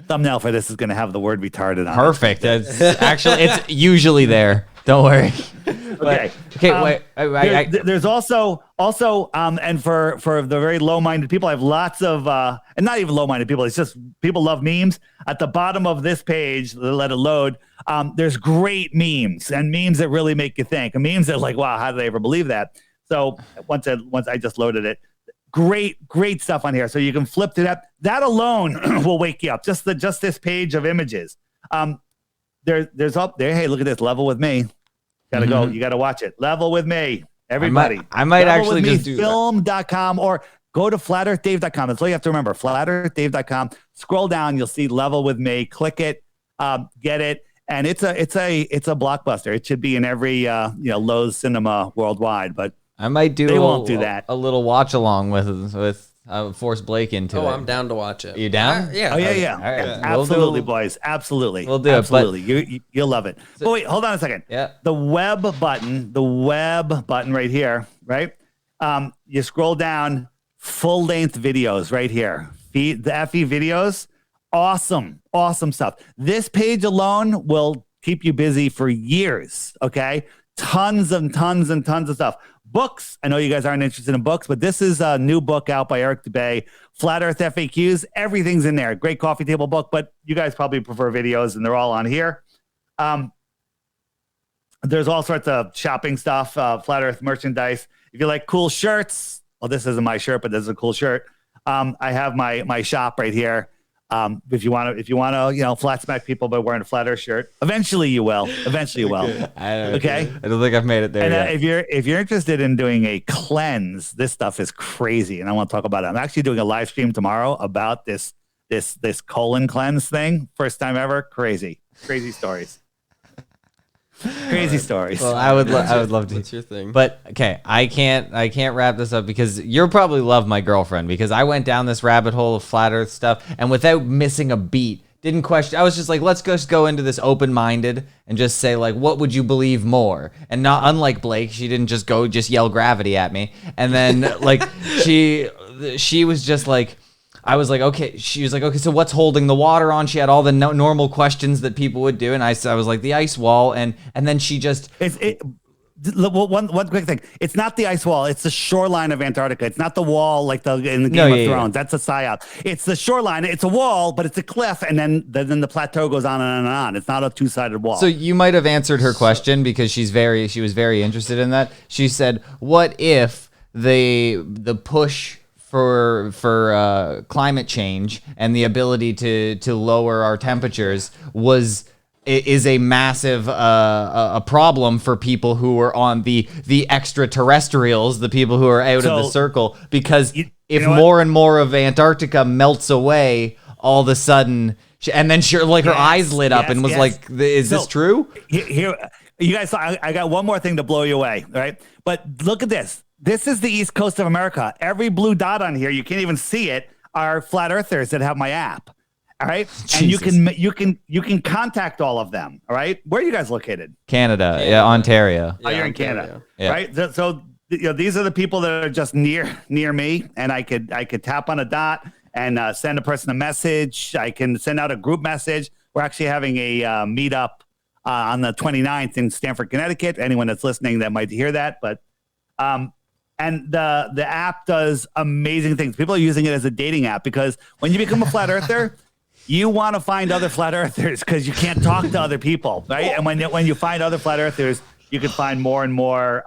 D: Thumbnail for this is going to have the word retarded on
C: Perfect. That's actually, it's usually there. Don't worry.
D: Okay.
C: Okay. Wait.
D: There's also and for the very low-minded people, I have lots of and not even low-minded people. It's just people love memes. At the bottom of this page, let it load. There's great memes and memes that really make you think. And memes that like, wow, how did I ever believe that? So once I just loaded it. Great stuff on here. So you can flip to that. That alone will wake you up. Just this page of images. There's up there. Hey, look at this. Level with me. Gotta go. You gotta watch it. Level with me. Everybody.
C: I might
D: Level
C: actually
D: with me,
C: just do
D: film.com or go to flatearthdave.com. That's all you have to remember. Flatearthdave.com. Scroll down. You'll see Level with me. Click it. Get it. And it's a blockbuster. It should be in every Lowe's cinema worldwide. But
C: I might do.
D: They won't do that.
C: A little watch along with force Blake into it.
B: Oh, I'm down to watch it.
C: You down?
B: Yeah.
D: Oh yeah.
C: All right.
D: Absolutely, boys. Absolutely.
C: We'll do it, but-
D: Absolutely. You'll love it. But wait, hold on a second.
C: Yeah.
D: The web button right here, right? You scroll down, full length videos right here. The FE videos, awesome stuff. This page alone will keep you busy for years. Okay, tons and tons of stuff. Books. I know you guys aren't interested in books, but this is a new book out by Eric Dubay. Flat Earth FAQs. Everything's in there. Great coffee table book, but you guys probably prefer videos, and they're all on here. There's all sorts of shopping stuff, Flat Earth merchandise. If you like cool shirts, well, this isn't my shirt, but this is a cool shirt. I have my shop right here. If you want to, flat smack people by wearing a Flat Earth shirt, eventually you will. Okay.
C: I don't think I've made it there
D: And
C: yet.
D: if you're interested in doing a cleanse, this stuff is crazy, and I want to talk about it. I'm actually doing a live stream tomorrow about this colon cleanse thing. First time ever. Crazy stories. Crazy stories.
C: Well, I would love to.
B: What's your thing?
C: But okay, I can't wrap this up because you'll probably love my girlfriend because I went down this rabbit hole of flat Earth stuff and without missing a beat, didn't question. I was just like, let's just go into this open-minded and just say like, what would you believe more? And not unlike Blake, she didn't just yell gravity at me. And then like she was just like, I was like, okay. She was like, okay, so what's holding the water on? She had all the normal questions that people would do, and I was like, the ice wall, and then she just.
D: One quick thing. It's not the ice wall. It's the shoreline of Antarctica. It's not the wall like in the Game of Thrones. That's a psyop. It's the shoreline. It's a wall, but it's a cliff, and then the plateau goes on and on and on. It's not a two-sided wall.
C: So you might have answered her question because she was very interested in that. She said, "What if the push for climate change and the ability to lower our temperatures is a massive a problem for people who are on the extraterrestrials, the people who are out of the circle, because if more and more of Antarctica melts away, all of a sudden, and then her eyes lit up and was like, "Is this true?"
D: Here, you guys, I got one more thing to blow you away, all right? But look at this. This is the East Coast of America. Every blue dot on here, you can't even see it, are flat earthers that have my app. All right.
C: Jesus.
D: And you can contact all of them. All right. Where are you guys located?
C: Canada. Yeah, Ontario.
D: Oh, you're in Canada.
C: Yeah.
D: Right. So these are the people that are just near me, and I could tap on a dot and send a person a message. I can send out a group message. We're actually having a meetup on the 29th in Stamford, Connecticut. Anyone that's listening that might hear that, but and the app does amazing things. People are using it as a dating app because when you become a flat earther, you want to find other flat earthers because you can't talk to other people, right? And when you find other flat earthers, you can find more and more,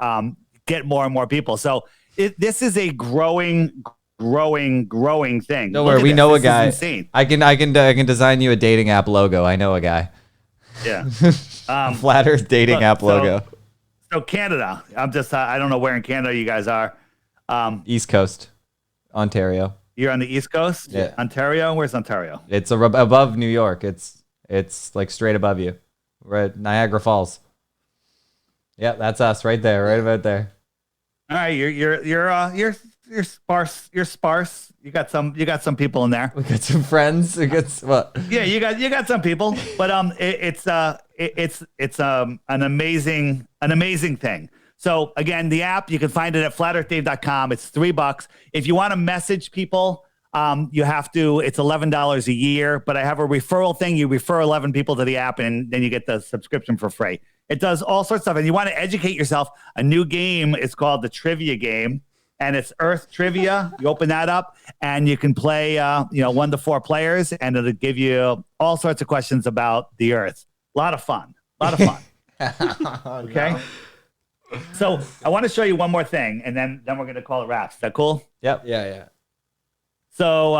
D: get more and more people. So this is a growing thing.
C: Don't worry, we know a guy.
D: Insane.
C: I can design you a dating app logo. I know a guy.
D: Yeah.
C: Flat Earth dating app logo.
D: So Canada, I don't know where in Canada you guys are.
C: East Coast, Ontario.
D: You're on the East Coast?
C: Yeah.
D: Ontario? Where's Ontario?
C: It's above New York. It's like straight above you. Right, Niagara Falls. Yeah, that's us right there, right about there.
D: All right, you're you're sparse. You're sparse. You got some people in there.
C: We got some friends. We got what?
D: Yeah, you got some people, but it's an amazing thing. So again, the app, you can find it at flatearthdave.com. It's $3. If you want to message people, you have to, it's $11 a year, but I have a referral thing. You refer 11 people to the app and then you get the subscription for free. It does all sorts of stuff. And you want to educate yourself. A new game is called the Trivia Game, and it's Earth Trivia. You open that up and you can play, 1 to 4 players, and it'll give you all sorts of questions about the Earth. A lot of fun. Okay. No. So I want to show you one more thing, and then we're going to call it wraps. Is that cool?
C: Yep.
B: Yeah.
D: So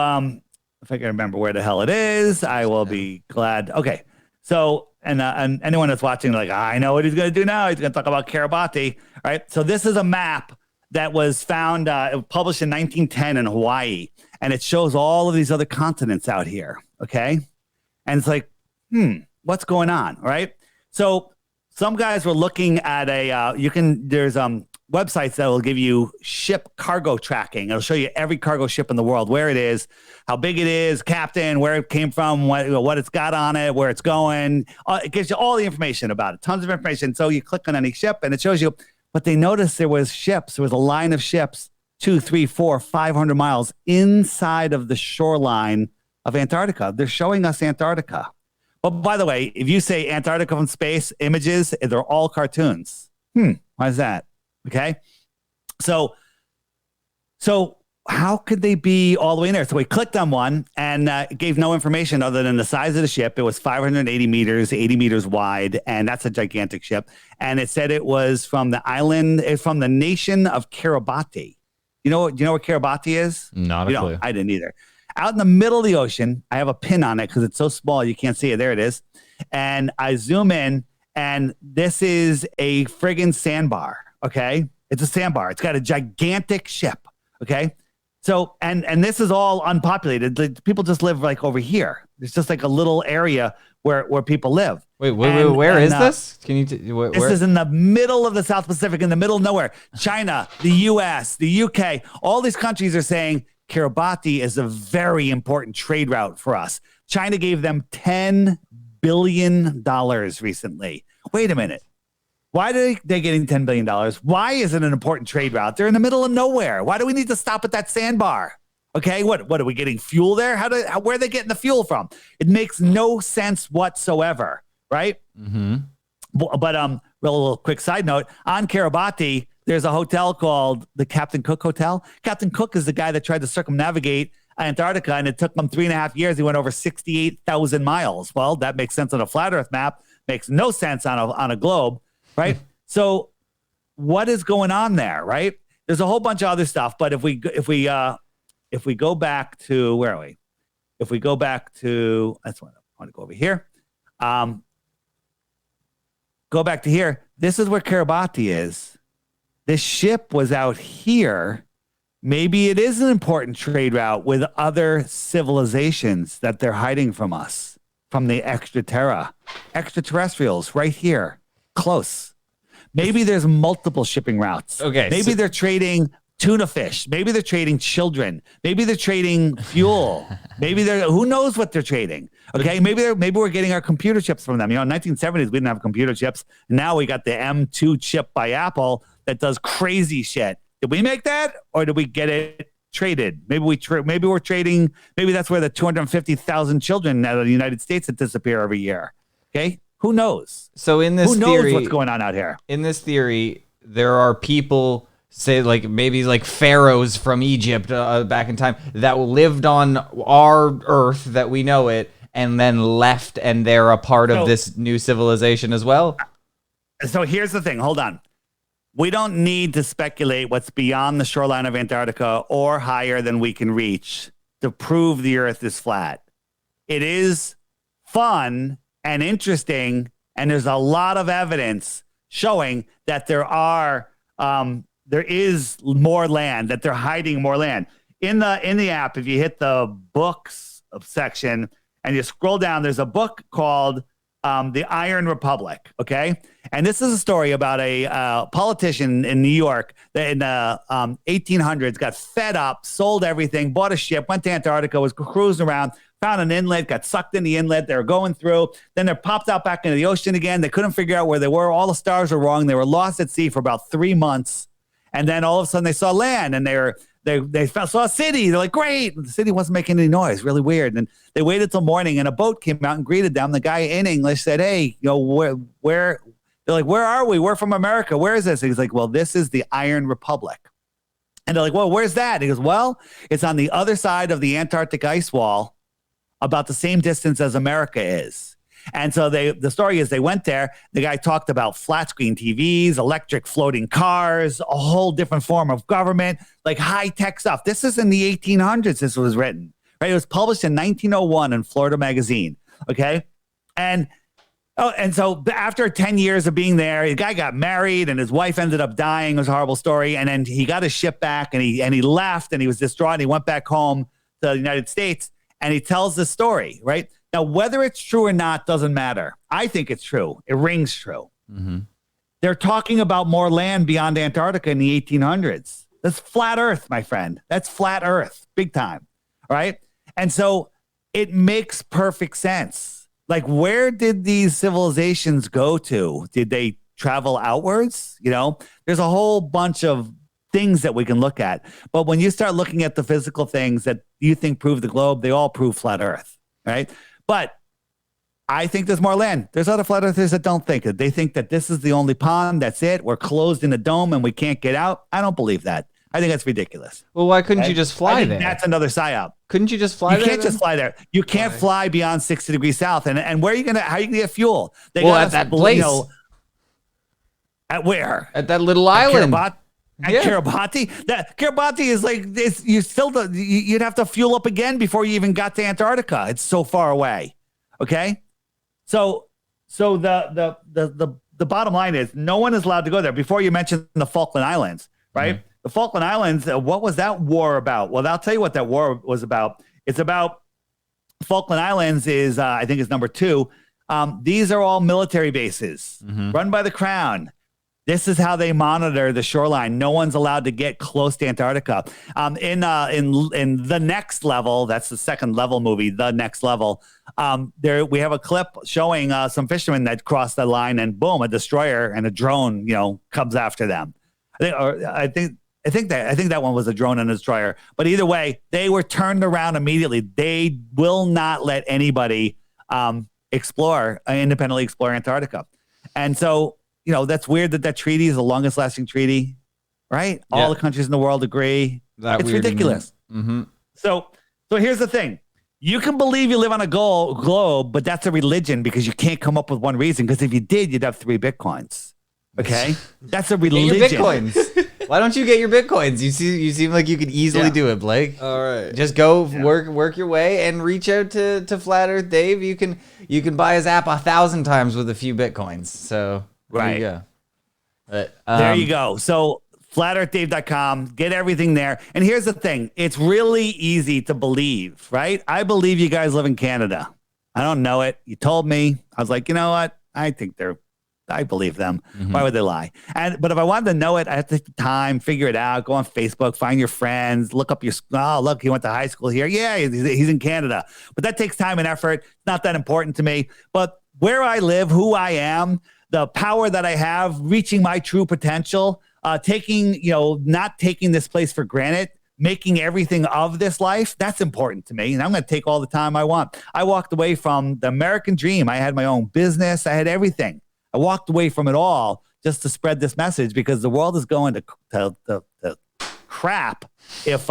D: if I can remember where the hell it is, I will be glad. Okay. So, and anyone that's watching, like, I know what he's going to do now. He's going to talk about Kiribati. All right. So this is a map that was found, it was published in 1910 in Hawaii, and it shows all of these other continents out here. Okay. And it's like, what's going on? All right. So some guys were looking at there's websites that will give you ship cargo tracking. It'll show you every cargo ship in the world, where it is, how big it is, captain, where it came from, what it's got on it, where it's going. It gives you all the information about it, tons of information. So you click on any ship and it shows you, but they noticed there was a line of ships 200, 300, 400, 500 miles inside of the shoreline of Antarctica. They're showing us Antarctica. But by the way, if you say Antarctica from space images, they're all cartoons. Why is that? Okay. So how could they be all the way in there? So we clicked on one and it gave no information other than the size of the ship. It was 580 meters, 80 meters wide. And that's a gigantic ship. And it said it was from the nation of Kiribati. You know where Kiribati is?
C: Not a clue.
D: I didn't either. Out in the middle of the ocean, I have a pin on it because it's so small you can't see it. There it is. And I zoom in, and this is a friggin' sandbar. Okay, it's a sandbar. It's got a gigantic ship. Okay, so and this is all unpopulated. The people just live like over here. It's just like a little area where people live.
C: Wait, where is this? Can you? Where?
D: This is in the middle of the South Pacific, in the middle of nowhere. China, the U.S., the U.K., all these countries are saying Kiribati is a very important trade route for us. China gave them $10 billion recently. Wait a minute. Why are they getting $10 billion? Why is it an important trade route? They're in the middle of nowhere. Why do we need to stop at that sandbar? Okay, what are we getting fuel there? Where are they getting the fuel from? It makes no sense whatsoever, right?
C: Mm-hmm.
D: But real quick side note, on Kiribati, there's a hotel called the Captain Cook Hotel. Captain Cook is the guy that tried to circumnavigate Antarctica, and it took him 3.5 years. He went over 68,000 miles. Well, that makes sense on a flat Earth map. Makes no sense on a globe, right? So, what is going on there, right? There's a whole bunch of other stuff, but if we go back to where are we? If we go back to that's what I want to go over here. Go back to here. This is where Kiribati is. This ship was out here. Maybe it is an important trade route with other civilizations that they're hiding from us, from the extraterrestrials right here, close. Maybe there's multiple shipping routes.
C: Okay.
D: Maybe they're trading tuna fish. Maybe they're trading children. Maybe they're trading fuel. Who knows what they're trading? Okay. Maybe we're getting our computer chips from them. In 1970s, we didn't have computer chips. Now we got the M2 chip by Apple that does crazy shit. Did we make that, or did we get it traded? Maybe we're trading. Maybe that's where the 250,000 children out of the United States that disappear every year. Okay, who knows?
C: So in this
D: who
C: theory,
D: knows what's going on out here?
C: In this theory, there are people, say maybe pharaohs from Egypt back in time that lived on our Earth that we know it, and then left, and they're a part of this new civilization as well.
D: So here's the thing. Hold on. We don't need to speculate what's beyond the shoreline of Antarctica or higher than we can reach to prove the Earth is flat. It is fun and interesting, and there's a lot of evidence showing that there is more land, that they're hiding more land. In the app, if you hit the books section and you scroll down, there's a book called the Iron Republic. Okay. And this is a story about a politician in New York that in the 1800s got fed up, sold everything, bought a ship, went to Antarctica, was cruising around, found an inlet, got sucked in the inlet. They were going through. Then they popped out back into the ocean again. They couldn't figure out where they were. All the stars were wrong. They were lost at sea for about 3 months. And then all of a sudden they saw land and they saw a city. They're like, great. The city wasn't making any noise. Really weird. And they waited till morning and a boat came out and greeted them. The guy in English said, hey, you know, where? They're like, where are we? We're from America. Where is this? And he's like, well, this is the Iron Republic. And they're like, well, where's that? He goes, well, it's on the other side of the Antarctic ice wall, about the same distance as America is. And so the story is they went there. The guy talked about flat screen TVs, electric floating cars, a whole different form of government, like high tech stuff. This is in the 1800s. This was written, right? It was published in 1901 in Florida Magazine. Okay. And so after 10 years of being there, the guy got married and his wife ended up dying. It was a horrible story. And then he got his ship back and he left and he was distraught. And he went back home to the United States. And he tells this story, right? Now, whether it's true or not doesn't matter. I think it's true. It rings true.
C: Mm-hmm.
D: They're talking about more land beyond Antarctica in the 1800s. That's flat Earth, my friend. That's flat Earth, big time, right? And so it makes perfect sense. Like, where did these civilizations go to? Did they travel outwards? You know, there's a whole bunch of things that we can look at. But when you start looking at the physical things that you think prove the globe, they all prove flat Earth, right? But I think there's more land. There's other flat earthers that don't think it. They think that this is the only pond. That's it. We're closed in a dome and we can't get out. I don't believe that. I think that's ridiculous.
C: Well, why couldn't you just fly there?
D: That's another psyop.
C: Couldn't you just fly there?
D: You can't just fly there. You can't fly beyond 60 degrees south. And where are you gonna? How are you gonna get fuel? They
C: Well,
D: got
C: at
D: us,
C: that place.
D: You know, at where?
C: At that little island.
D: At Kiribati? Kiribati is like this. You'd have to fuel up again before you even got to Antarctica. It's so far away. Okay, so the bottom line is no one is allowed to go there. Before you mentioned the Falkland Islands, right? Mm-hmm. The Falkland Islands. What was that war about? Well, I'll tell you what that war was about. It's about Falkland Islands. Is I think is number 2. These are all military bases run by the Crown. This is how they monitor the shoreline. No one's allowed to get close to Antarctica. In The Next Level, that's the second level movie, The Next Level. There we have a clip showing some fishermen that crossed the line, and boom, a destroyer and a drone, comes after them. I think that one was a drone and a destroyer. But either way, they were turned around immediately. They will not let anybody independently explore Antarctica, and so. That's weird that treaty is the longest lasting treaty, right? Yeah. All the countries in the world agree. It's ridiculous.
C: Mm-hmm.
D: So here's the thing. You can believe you live on a globe, but that's a religion because you can't come up with one reason. Because if you did, you'd have 3 Bitcoins. Okay? That's a religion.
C: Get your Bitcoins. Why don't you get your Bitcoins? You seem like you could easily do it, Blake.
B: All right.
C: Just go work your way and reach out to Flat Earth Dave. You can buy his app 1,000 times with a few Bitcoins. So
D: right.
C: There you go.
D: There you go. So flatearthdave.com, get everything there. And here's the thing. It's really easy to believe, right? I believe you guys live in Canada. I don't know it. You told me. I was like, you know what? I believe them. Mm-hmm. Why would they lie? But if I wanted to know it, I have to take the time, figure it out, go on Facebook, find your friends, look up look, he went to high school here. Yeah, he's in Canada. But that takes time and effort. It's not that important to me. But where I live, who I am, the power that I have, reaching my true potential, not taking this place for granted, making everything of this life, that's important to me. And I'm going to take all the time I want. I walked away from the American dream. I had my own business. I had everything. I walked away from it all just to spread this message because the world is going to crap if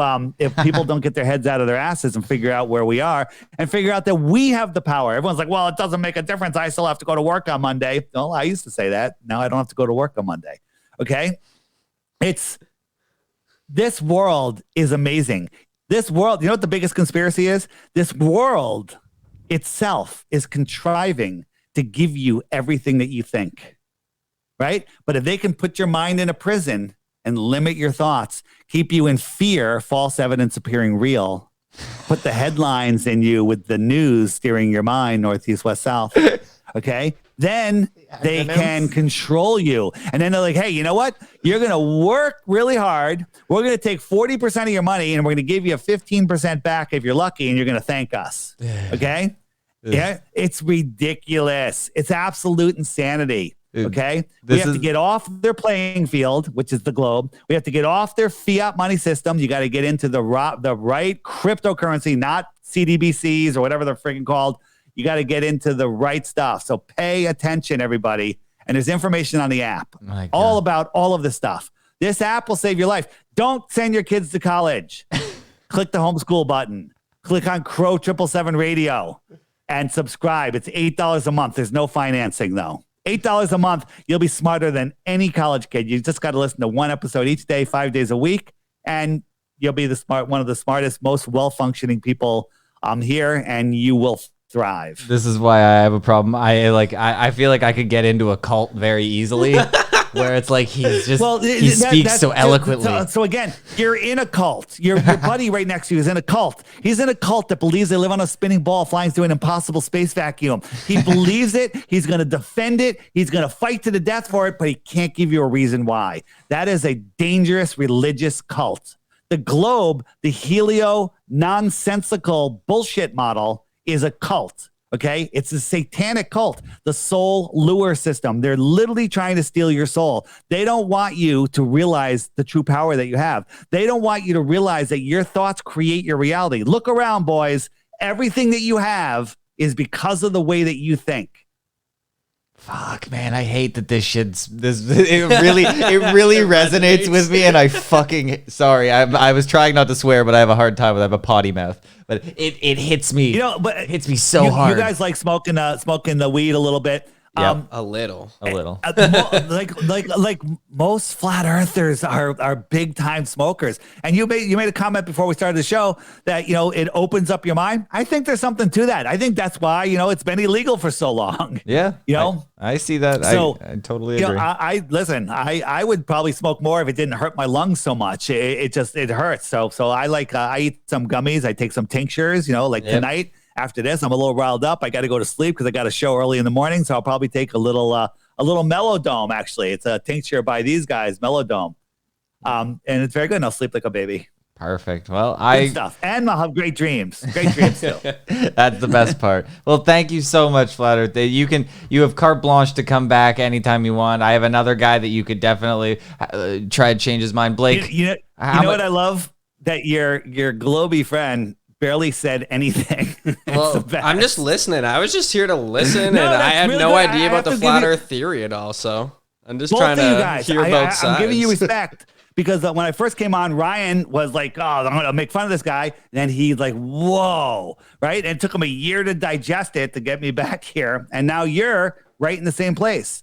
D: people don't get their heads out of their asses and figure out where we are and figure out that we have the power. Everyone's like, well, it doesn't make a difference. I still have to go to work on Monday. Well, I used to say that. Now I don't have to go to work on Monday. Okay. This world is amazing. This world, you know what the biggest conspiracy is? This world itself is contriving to give you everything that you think, right? But if they can put your mind in a prison and limit your thoughts, keep you in fear, false evidence appearing real, put the headlines in you with the news steering your mind, northeast, west, south, Okay. Then they can control you. And then they're like, hey, you know what? You're going to work really hard. We're going to take 40% of your money and we're going to give you 15% back if you're lucky, and you're going to thank us. Okay. Yeah. It's ridiculous. It's absolute insanity. Okay. We have to get off their playing field, which is the globe. We have to get off their fiat money system. You got to get into the right cryptocurrency, not CDBCs or whatever they're freaking called. You got to get into the right stuff. So pay attention, everybody. And there's information on the app all about all of this stuff. This app will save your life. Don't send your kids to college. Click the homeschool button. Click on Crow 777 Radio and subscribe. It's $8 a month. There's no financing, though. $8 a month. You'll be smarter than any college kid. You just got to listen to one episode each day, 5 days a week, and you'll be one of the smartest, most well-functioning people here, and you will thrive.
C: This is why I have a problem. I feel like I could get into a cult very easily. Where it's like he speaks so eloquently.
D: So again, you're in a cult. Your buddy right next to you is in a cult. He's in a cult that believes they live on a spinning ball flying through an impossible space vacuum. He believes it. He's going to defend it. He's going to fight to the death for it, but he can't give you a reason why. That is a dangerous religious cult. The globe, the helio nonsensical bullshit model, is a cult. Okay, it's a satanic cult, the soul lure system. They're literally trying to steal your soul. They don't want you to realize the true power that you have. They don't want you to realize that your thoughts create your reality. Look around, boys. Everything that you have is because of the way that you think.
C: Fuck, man, I hate that it really resonates with me, and sorry, I was trying not to swear, but I have a hard time with I have a potty mouth. But it hits me. But it hits me so hard.
D: You guys like smoking the weed a little bit.
B: Yep, a little.
D: Like most flat earthers are big time smokers. And you made a comment before we started the show that it opens up your mind. I think there's something to that. I think that's why it's been illegal for so long.
C: Yeah, I see that. So I totally agree.
D: I would probably smoke more if it didn't hurt my lungs so much. It hurts. So I eat some gummies. I take some tinctures. Tonight. After this, I'm a little riled up. I got to go to sleep because I got a show early in the morning. So I'll probably take a little Melodome. Actually, it's a tincture by these guys, Melodome, and it's very good. And I'll sleep like a baby.
C: Perfect. Well,
D: good stuff, and I'll have great dreams. Great dreams too.
C: That's the best part. Well, thank you so much, Flat Earth. You have carte blanche to come back anytime you want. I have another guy that you could definitely try to change his mind. Blake,
D: you know what I love? That your Globey friend barely said anything.
B: Well, I'm just listening. I was just here to listen, and I have really no idea about the flat Earth theory at all. So I'm just trying to hear both sides.
D: I'm giving you respect because when I first came on, Ryan was like, "Oh, I'm going to make fun of this guy," and then he's like, "Whoa!" Right? And it took him a year to digest it to get me back here, and now you're right in the same place.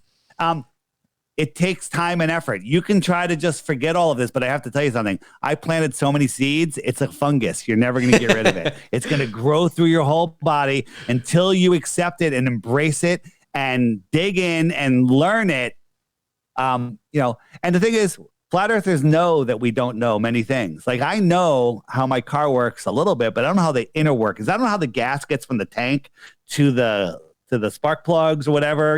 D: It takes time and effort. You can try to just forget all of this, but I have to tell you something. I planted so many seeds. It's a fungus. You're never going to get rid of it. It's going to grow through your whole body until you accept it and embrace it and dig in and learn it. And the thing is, flat earthers know that we don't know many things. Like I know how my car works a little bit, but I don't know how the inner work is. I don't know how the gas gets from the tank to the spark plugs or whatever,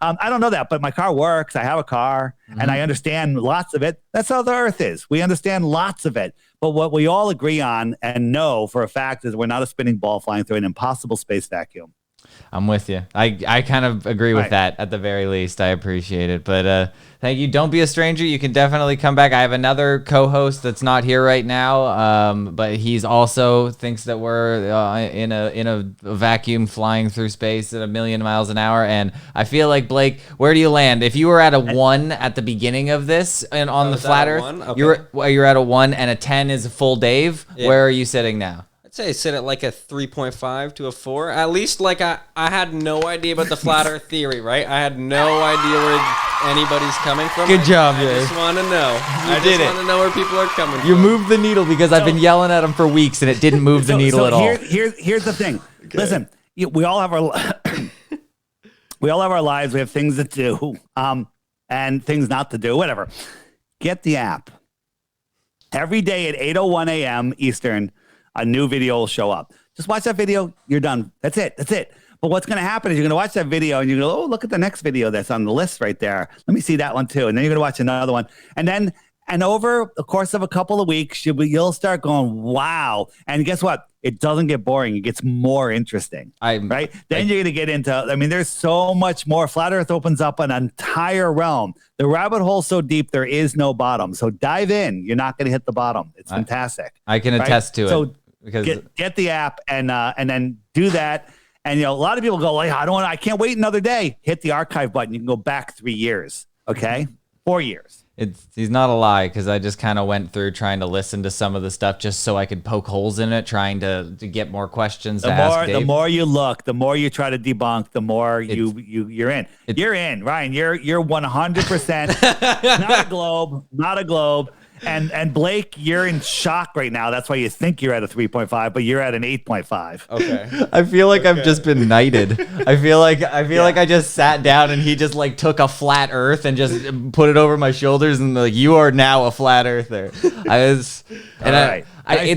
D: I don't know that, but my car works. I have a car and I understand lots of it. That's how the earth is. We understand lots of it. But what we all agree on and know for a fact is we're not a spinning ball flying through an impossible space vacuum.
C: I'm with you. I kind of agree with that at the very least. I appreciate it. But thank you. Don't be a stranger. You can definitely come back. I have another co-host that's not here right now, but he's also thinks that we're in a vacuum flying through space at 1,000,000 miles an hour. And I feel like, Blake, where do you land? If you were at a 1 at the beginning of this and on the flat Earth, okay. You're at a 1 and a 10 is a full Dave. Yeah. Where are you sitting now?
B: I'd say sit at like a 3.5 to a 4. At least like I had no idea about the flat Earth theory, right? I had no idea where anybody's coming from.
C: Good job,
B: I just want to know. I just want to know where people are coming from.
C: You moved the needle because I've been yelling at him for weeks and it didn't move the needle at all.
D: Here's the thing. Okay. Listen, we all have our lives. We have things to do and things not to do, whatever. Get the app. Every day at 8:01 a.m. Eastern, a new video will show up. Just watch that video. You're done. That's it. But what's going to happen is you're going to watch that video and you're going to go, oh, look at the next video that's on the list right there. Let me see that one too. And then you're going to watch another one. And over the course of a couple of weeks, you'll start going, wow. And guess what? It doesn't get boring. It gets more interesting. Right? Then you're going to get into, I mean, there's so much more. Flat Earth opens up an entire realm. The rabbit hole's so deep, there is no bottom. So dive in. You're not going to hit the bottom. It's fantastic.
C: I can attest to it.
D: So
C: because
D: get the app and then do that. And, you know, a lot of people go, like, I can't wait another day. Hit the archive button. You can go back 3 years. Okay. 4 years.
C: He's not a lie, because I just kind of went through trying to listen to some of the stuff just so I could poke holes in it, trying to get more questions to ask Dave.
D: The more you look, the more you try to debunk, the more you're in. You're in, Ryan. You're 100% not a globe. And Blake, you're in shock right now. That's why you think you're at a 3.5, but you're at an 8.5.
B: Okay.
C: I feel like I've just been knighted. I feel like I just sat down and he just like took a flat earth and just put it over my shoulders and like, you are now a flat earther. It's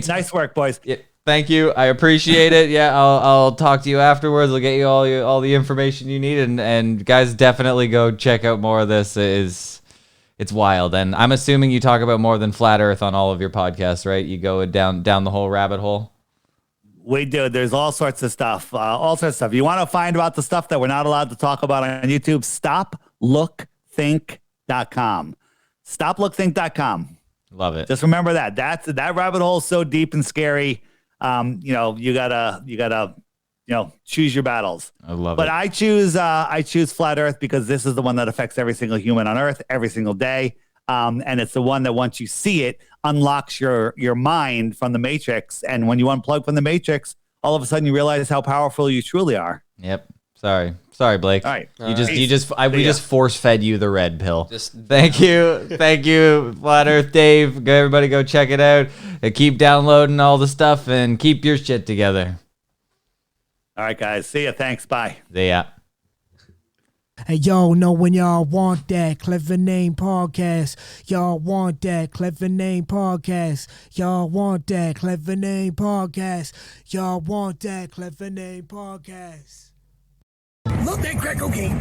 D: nice work, boys.
C: Thank you. I appreciate it. Yeah, I'll talk to you afterwards. I'll get you all the information you need, and guys, definitely go check out more of this. It's wild, and I'm assuming you talk about more than flat Earth on all of your podcasts, right? You go down the whole rabbit hole.
D: We do. There's all sorts of stuff. You want to find about the stuff that we're not allowed to talk about on YouTube? StopLookThink.com. StopLookThink.com.
C: Love it.
D: Just remember that. That rabbit hole is so deep and scary. You gotta choose your battles.
C: I love it.
D: But I choose flat Earth because this is the one that affects every single human on Earth every single day. And it's the one that once you see it, unlocks your mind from the Matrix. And when you unplug from the Matrix, all of a sudden you realize how powerful you truly are.
C: Yep. Sorry, Blake.
D: All right.
C: We just force fed you the red pill. Thank you, Flat Earth Dave. Everybody go check it out. Keep downloading all the stuff and keep your shit together.
D: All right, guys. See ya. Thanks. Bye.
C: See ya.
A: Hey, yo, know when y'all want that Clever Name Podcast. Y'all want that Clever Name Podcast. Y'all want that Clever Name Podcast. Y'all want that Clever Name Podcast.
E: Love that crack cocaine.